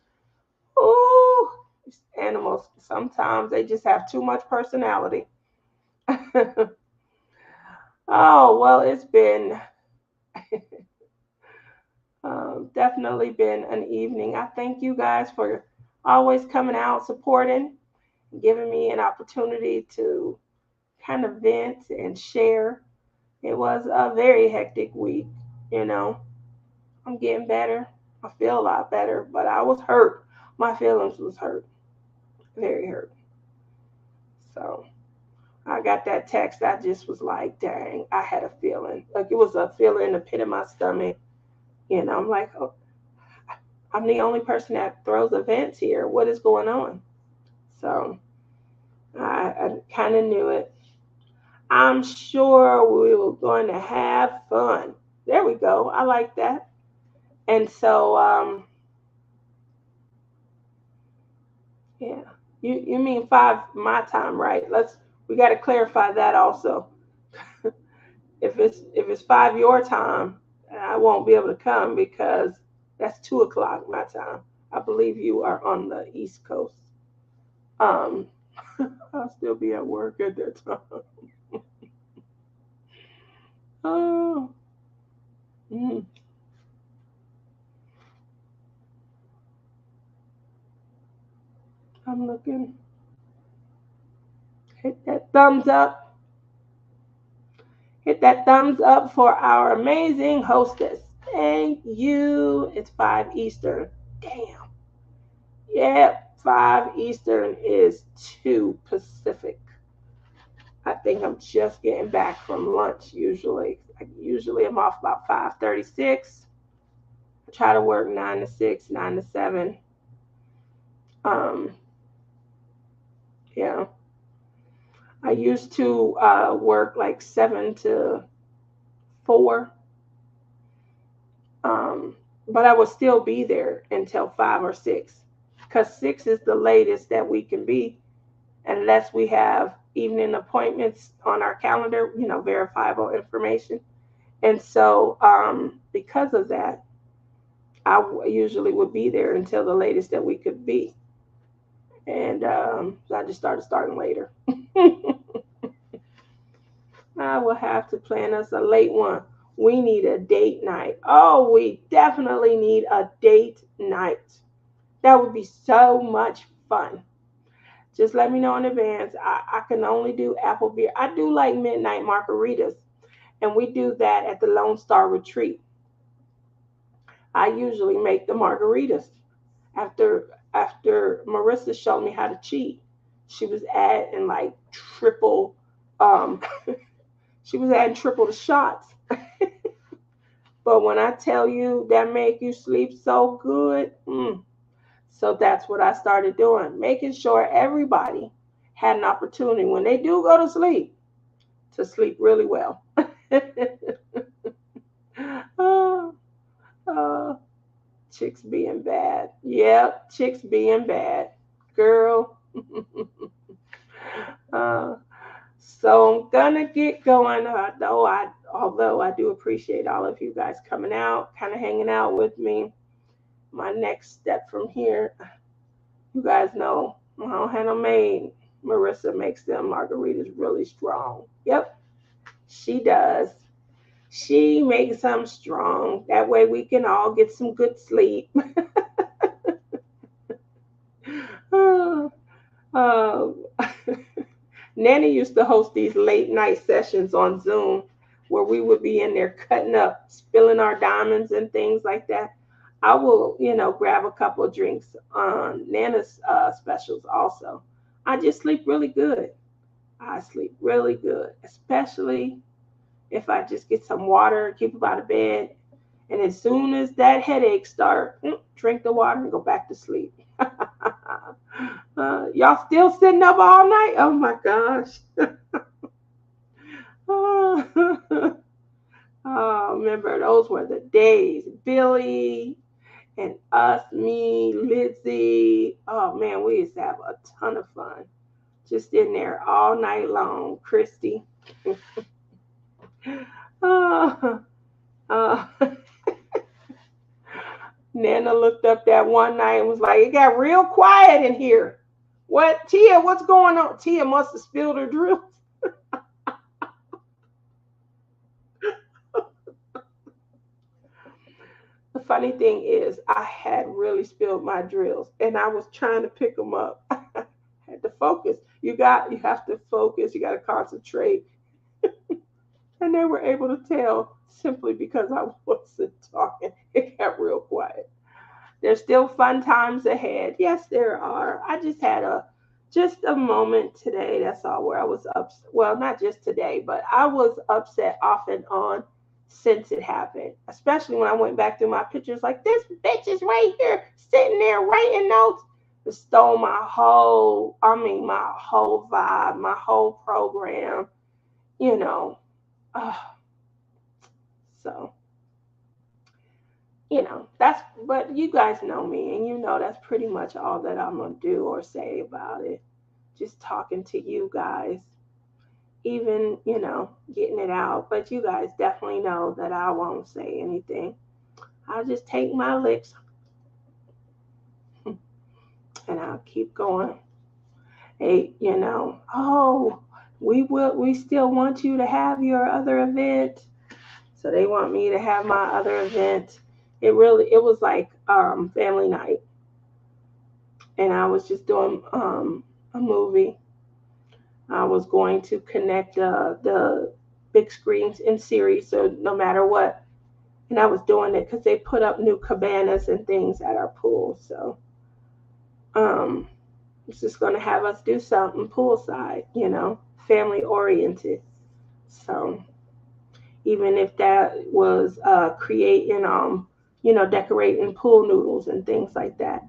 Speaker 1: Ooh, these animals. Sometimes they just have too much personality. Oh well, it's been Definitely been an evening. I thank you guys for always coming out, supporting, giving me an opportunity to kind of vent and share. It was a very hectic week, you know. I'm getting better. I feel a lot better, but I was hurt. My feelings was hurt, very hurt. So I got that text. I just was like, dang, I had a feeling. Like it was a feeling in the pit of my stomach. I'm like, oh, I'm the only person that throws events here. What is going on? So I kind of knew it. I'm sure we were going to have fun. There we go. I like that. And so, yeah, you mean 5 my time, right? We got to clarify that also. If it's 5 your time, I won't be able to come because that's 2 o'clock my time. I believe you are on the East Coast. Um, I'll still be at work at that time. Oh, mm, I'm looking. Hit that thumbs up. Hit that thumbs up for our amazing hostess. Thank you. It's 5 Eastern. Damn. Yep, 5 Eastern is 2 Pacific. I think I'm just getting back from lunch usually. Usually I'm off about 5:36. I try to work 9 to 6, 9 to 7. Um, yeah. I used to work like 7 to 4, um, but I would still be there until 5 or 6 because 6 is the latest that we can be unless we have evening appointments on our calendar, verifiable information. And so, because of that, usually would be there until the latest that we could be. And so I just starting later. I will have to plan us a late one. We need a date night. Oh, we definitely need a date night. That would be so much fun. Just let me know in advance. I can only do apple beer. I do like midnight margaritas, and we do that at the Lone Star Retreat. I usually make the margaritas after Marissa showed me how to cheat. She was adding like triple. Um, she was adding triple the shots. But when I tell you that make you sleep so good, so that's what I started doing, making sure everybody had an opportunity when they do go to sleep really well. oh, oh, chicks being bad. Yep, chicks being bad. Girl. uh, so I'm gonna get going. Although I do appreciate all of you guys coming out, kind of hanging out with me. My next step from here, you guys know I don't have no maid. Marissa makes them margaritas really strong. Yep, she does. She makes them strong. That way we can all get some good sleep. uh, Nanny used to host these late night sessions on Zoom where we would be in there cutting up, spilling our diamonds and things like that. I will, grab a couple of drinks on Nana's specials also. I just sleep really good. I sleep really good, especially if I just get some water, keep them out of bed, and as soon as that headache start, drink the water and go back to sleep. Y'all still sitting up all night? Oh my gosh. oh, remember those were the days. Billy and us, me, Lizzie. Oh man, we used to have a ton of fun. Just in there all night long. Christy. oh, uh, Nana looked up that one night and was like, it got real quiet in here. What, Tia, what's going on? Tia must have spilled her drink. The funny thing is, I had really spilled my drills, and I was trying to pick them up. I had to focus. You have to focus. You got to concentrate, and they were able to tell simply because I wasn't talking. It got real quiet. There's still fun times ahead. Yes, there are. I just a moment today. That's all where I was upset. Well, not just today, but I was upset off and on since it happened. Especially when I went back through my pictures, like this bitch is right here sitting there writing notes. It stole my whole vibe, my whole program. You know. Uh, so that's, but you guys know me, and that's pretty much all that I'm gonna do or say about it. Just talking to you guys, even getting it out. But you guys definitely know that I won't say anything. I'll just take my licks and I'll keep going. Hey, oh, we still want you to have your other event. So they want me to have my other event. It was like family night, and I was just doing a movie. I was going to connect the big screens in series, so no matter what. And I was doing it because they put up new cabanas and things at our pool. So um, it's just going to have us do something poolside, family oriented. So even if that was creating, decorating pool noodles and things like that.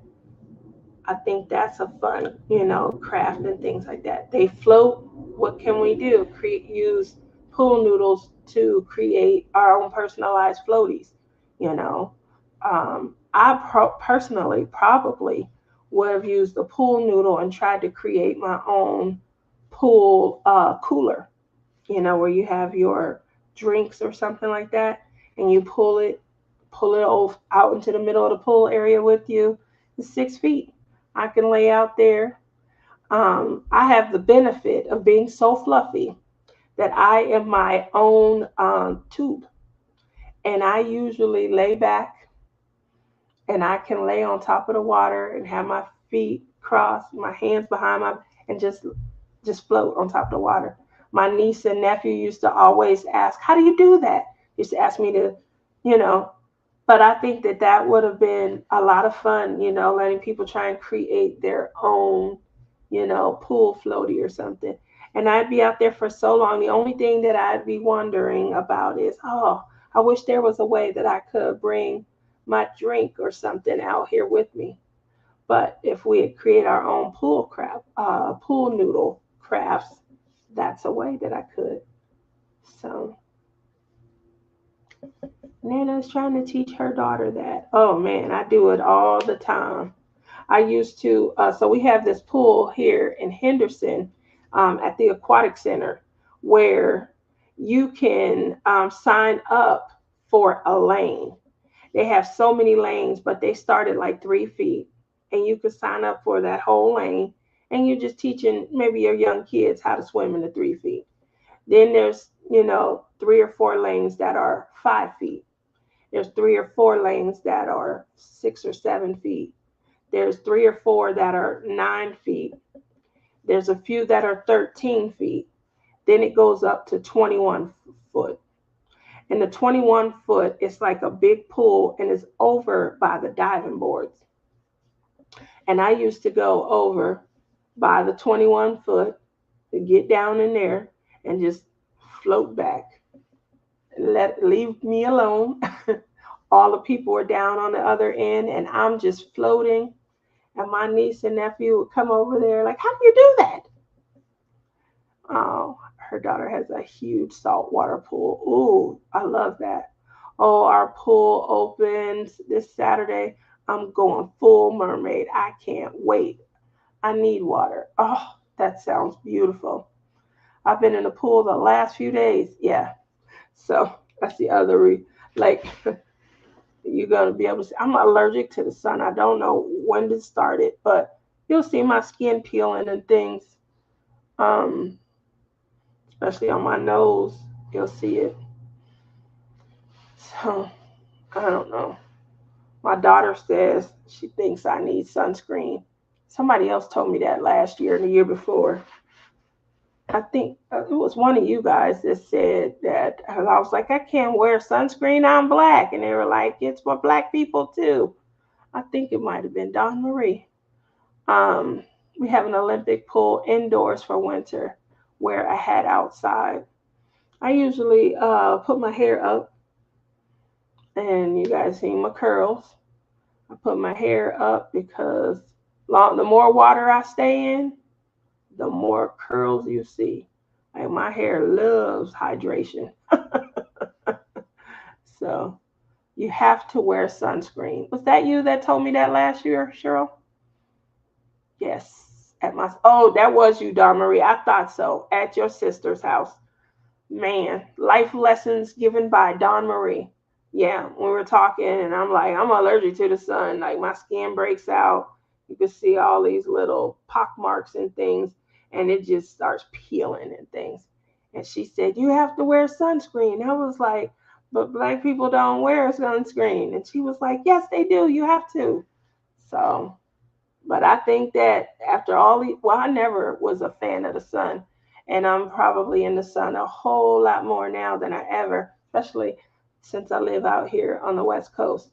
Speaker 1: I think that's a fun, craft and things like that. They float. What can we do? Use pool noodles to create our own personalized floaties. You know, personally probably would have used the pool noodle and tried to create my own pool cooler. Where you have your drinks or something like that, and you pull it out into the middle of the pool area with you. It's 6 feet. I can lay out there. I have the benefit of being so fluffy that I am my own tube. And I usually lay back and I can lay on top of the water and have my feet crossed, my hands behind and just float on top of the water. My niece and nephew used to always ask, "How do you do that?" Used to ask me to, you know, but I think that would have been a lot of fun, letting people try and create their own, pool floaty or something. And I'd be out there for so long. The only thing that I'd be wondering about is, oh, I wish there was a way that I could bring my drink or something out here with me. But if we had create our own pool noodle crafts, that's a way that I could. So Nana's trying to teach her daughter that. Oh man, I do it all the time. I used to, so we have this pool here in Henderson at the Aquatic Center where you can sign up for a lane. They have so many lanes, but they start at like 3 feet. And you could sign up for that whole lane. And you're just teaching maybe your young kids how to swim in the 3 feet. Then there's, 3 or 4 lanes that are 5 feet. There's 3 or 4 lanes that are 6 or 7 feet. There's 3 or 4 that are 9 feet. There's a few that are 13 feet. Then it goes up to 21 foot. And the 21 foot is like a big pool and is over by the diving boards. And I used to go over by the 21 foot to get down in there and just float back. Leave me alone. All the people are down on the other end and I'm just floating. And my niece and nephew would come over there like, how do you do that? Oh, her daughter has a huge saltwater pool. Ooh, I love that. Oh, our pool opens this Saturday. I'm going full mermaid. I can't wait. I need water. Oh, that sounds beautiful. I've been in the pool the last few days. Yeah. So that's the other, like, you're going to be able to see. I'm allergic to the sun. I don't know when to start it, but you'll see my skin peeling and things, especially on my nose. You'll see it. So I don't know. My daughter says she thinks I need sunscreen. Somebody else told me that last year and the year before. I think it was one of you guys that said that. I was like, I can't wear sunscreen. I'm black. And they were like, it's for black people too. I think it might have been Dawn Marie. Um, we have an Olympic pool indoors for winter. Wear a hat outside. I usually put my hair up, and you guys see my curls. I put my hair up because the more water I stay in, the more curls you see. Like my hair loves hydration. So you have to wear sunscreen. Was that you that told me that last year, Cheryl? Yes. That was you, Don Marie. I thought so. At your sister's house. Man, life lessons given by Don Marie. Yeah, we were talking, and I'm like, I'm allergic to the sun. Like my skin breaks out. You can see all these little pock marks and things, and it just starts peeling and things. And she said, you have to wear sunscreen. I was like, but black people don't wear sunscreen. And she was like, yes, they do. You have to. So, but I think that after all well, I never was a fan of the sun. And I'm probably in the sun a whole lot more now than I ever, especially since I live out here on the West Coast.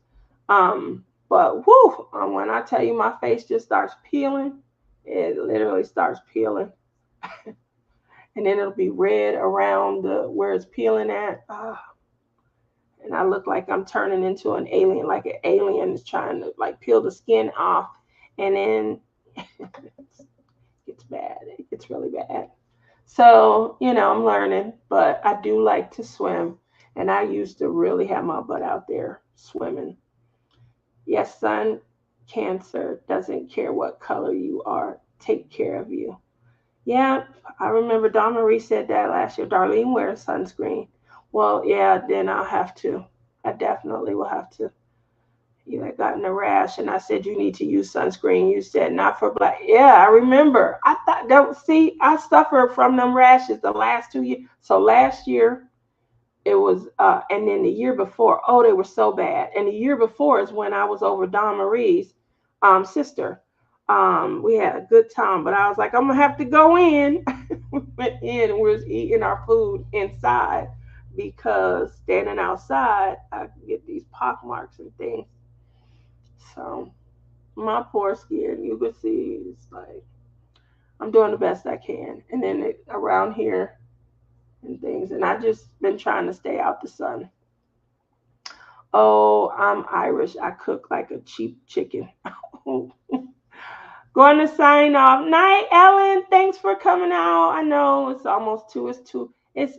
Speaker 1: But whoo, when I tell you my face just starts peeling, it literally starts peeling. And then it'll be red around where it's peeling at. And I look like I'm turning into an alien, like an alien is trying to like peel the skin off. And then it gets bad. It gets really bad. So, I'm learning, but I do like to swim. And I used to really have my butt out there swimming. Yes, sun cancer doesn't care what color you are. Take care of you. Yeah, I remember Dawn Marie said that last year. Darlene wears sunscreen. Well, yeah, then I'll have to. I definitely will have to. You had gotten a rash, and I said you need to use sunscreen. You said not for black. Yeah, I remember. I thought that see, I suffered from them rashes the last 2 years. So last year it was, and then the year before, oh, they were so bad. And the year before is when I was over Dawn Marie's sister. We had a good time, but I was like, I'm gonna have to go in. We went in and we was eating our food inside because standing outside, I could get these pock marks and things. So my poor skin, you could see, it's like I'm doing the best I can. And then around here and things, and I just been trying to stay out the sun. Oh, I'm Irish. I cook like a cheap chicken. Going to sign off. Night, Ellen. Thanks for coming out. I know it's almost 2. It's 2. It's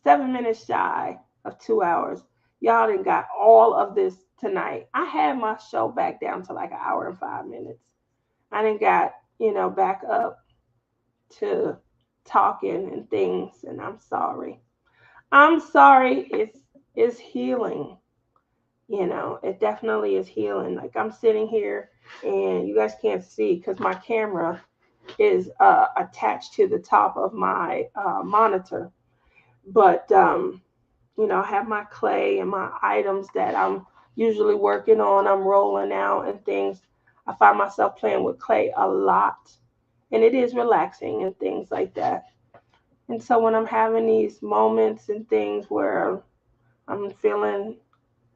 Speaker 1: 7 minutes shy of 2 hours. Y'all done got all of this tonight. I had my show back down to like an hour and 5 minutes. I done got, back up to talking and things, and I'm sorry. I'm sorry. It's healing. It definitely is healing. Like I'm sitting here and you guys can't see because my camera is attached to the top of my monitor. But, I have my clay and my items that I'm usually working on. I'm rolling out and things. I find myself playing with clay a lot. And it is relaxing and things like that. And so when I'm having these moments and things where I'm feeling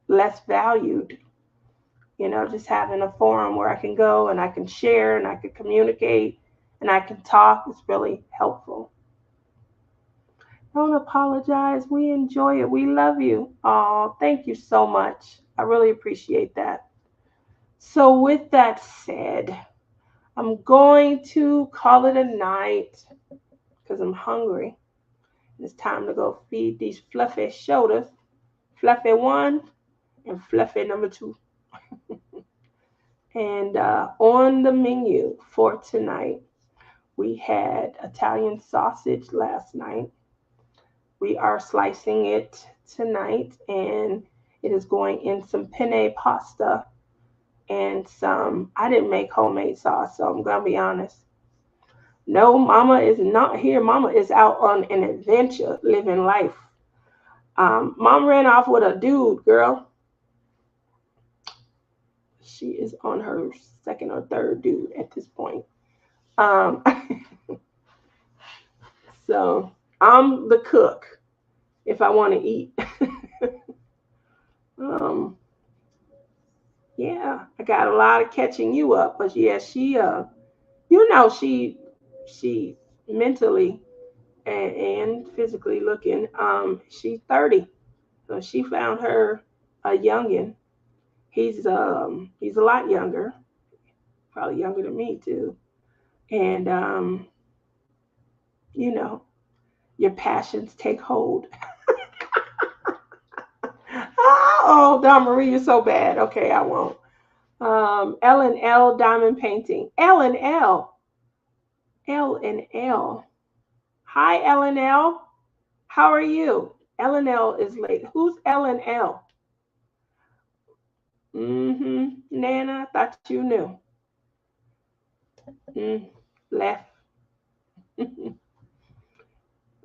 Speaker 1: less valued, just having a forum where I can go and I can share and I can communicate and I can talk is really helpful. Don't apologize. We enjoy it. We love you. Oh, thank you so much. I really appreciate that. So with that said, I'm going to call it a night because I'm hungry. It's time to go feed these fluffy shoulders. Fluffy 1 and fluffy number 2. And on the menu for tonight, we had Italian sausage last night. We are slicing it tonight, and it is going in some penne pasta and I didn't make homemade sauce, so I'm going to be honest. No, Mama is not here. Mama is out on an adventure, living life. Mom ran off with a dude, girl. She is on her second or third dude at this point. Um, so I'm the cook if I want to eat. um, yeah, I got a lot of catching you up, but yeah, she mentally and physically looking, she's 30, so she found her a youngin. He's a lot younger, probably younger than me too, and you know, your passions take hold. Oh, Don Marie, you're so bad. Okay, I won't. L and L diamond painting. L and L. L and L. Hi, L and L. How are you? L and L is late. Who's L and L? Mm-hmm. Nana, thought you knew. Mm, left.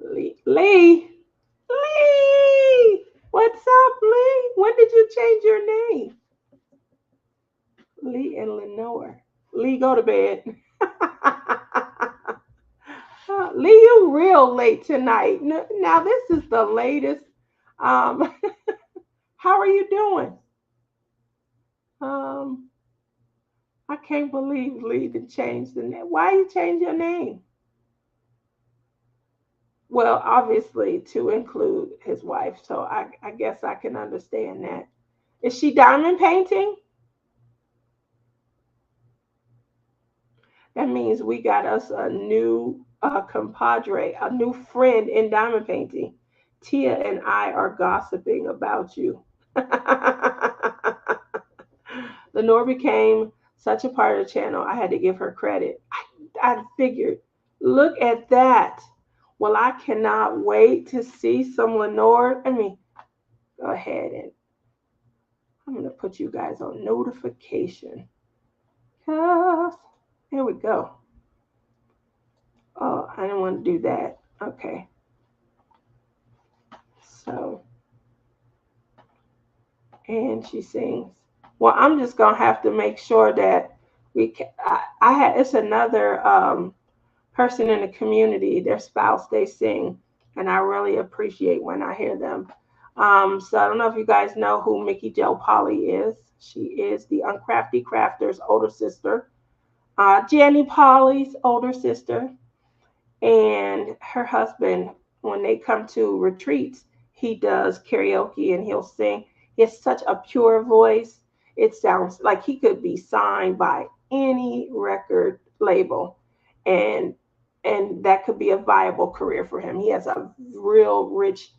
Speaker 1: Lee. Lee. Lee. What's up, Lee? When did you change your name? Lee and Lenore. Lee, go to bed. Lee, you real late tonight. Now this is the latest. Um, how are you doing? Um, I can't believe Lee did change the name. Why you change your name? Well, obviously to include his wife, so I guess I can understand that. Is she diamond painting? That means we got us a new compadre, a new friend in diamond painting. Tia and I are gossiping about you. Lenore became such a part of the channel. I had to give her credit. I figured, look at that. Well, I cannot wait to see some Lenore. I mean, go ahead and I'm going to put you guys on notification. Here we go. Oh, I didn't want to do that. Okay. So, and she sings. Well, I'm just going to have to make sure that we can. I had, it's another person in the community, their spouse, they sing. And I really appreciate when I hear them. So I don't know if you guys know who Mickey Jo Polly is. She is the Uncrafty Crafter's older sister, Jenny Polly's older sister, and her husband. When they come to retreats, he does karaoke and he'll sing. He has such a pure voice. It sounds like he could be signed by any record label, and that could be a viable career for him. He has a real rich,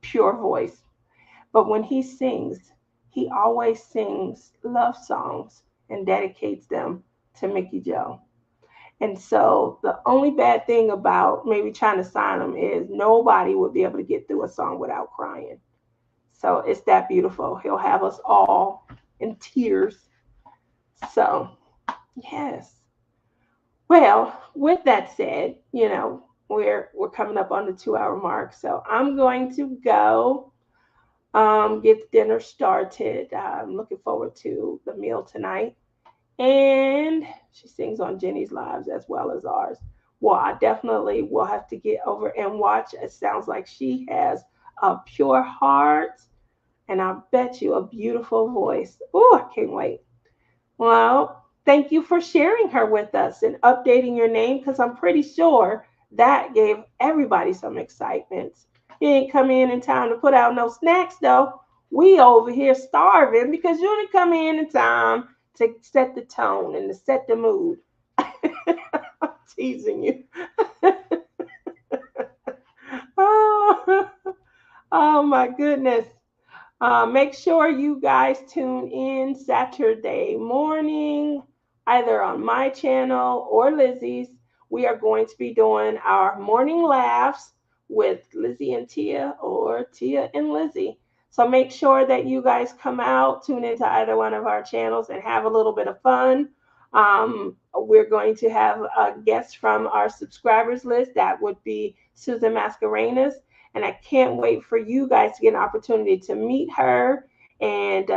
Speaker 1: pure voice. But when he sings, he always sings love songs and dedicates them to Mickey Jo. And so the only bad thing about maybe trying to sign him is nobody would be able to get through a song without crying. So it's that beautiful. He'll have us all in tears. So, yes. Well, with that said, we're coming up on the 2 hour mark. So I'm going to go get dinner started. I'm looking forward to the meal tonight. And she sings on Jenny's lives as well as ours. Well, I definitely will have to get over and watch. It sounds like she has a pure heart, and I bet you a beautiful voice. Oh, I can't wait. Well, thank you for sharing her with us and updating your name, because I'm pretty sure that gave everybody some excitement. You didn't come in time to put out no snacks, though. We over here starving because you didn't come in time to set the tone and to set the mood. I'm teasing you. Oh, oh my goodness. Make sure you guys tune in Saturday morning, either on my channel or Lizzie's. We are going to be doing our morning laughs with Lizzie and Tia, or Tia and Lizzie. So make sure that you guys come out, tune into either one of our channels, and have a little bit of fun. We're going to have a guest from our subscribers list. That would be Susan Mascarenas. And I can't wait for you guys to get an opportunity to meet her and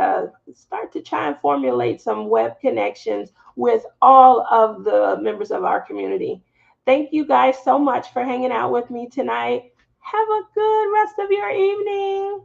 Speaker 1: start to try and formulate some web connections with all of the members of our community. Thank you guys so much for hanging out with me tonight. Have a good rest of your evening.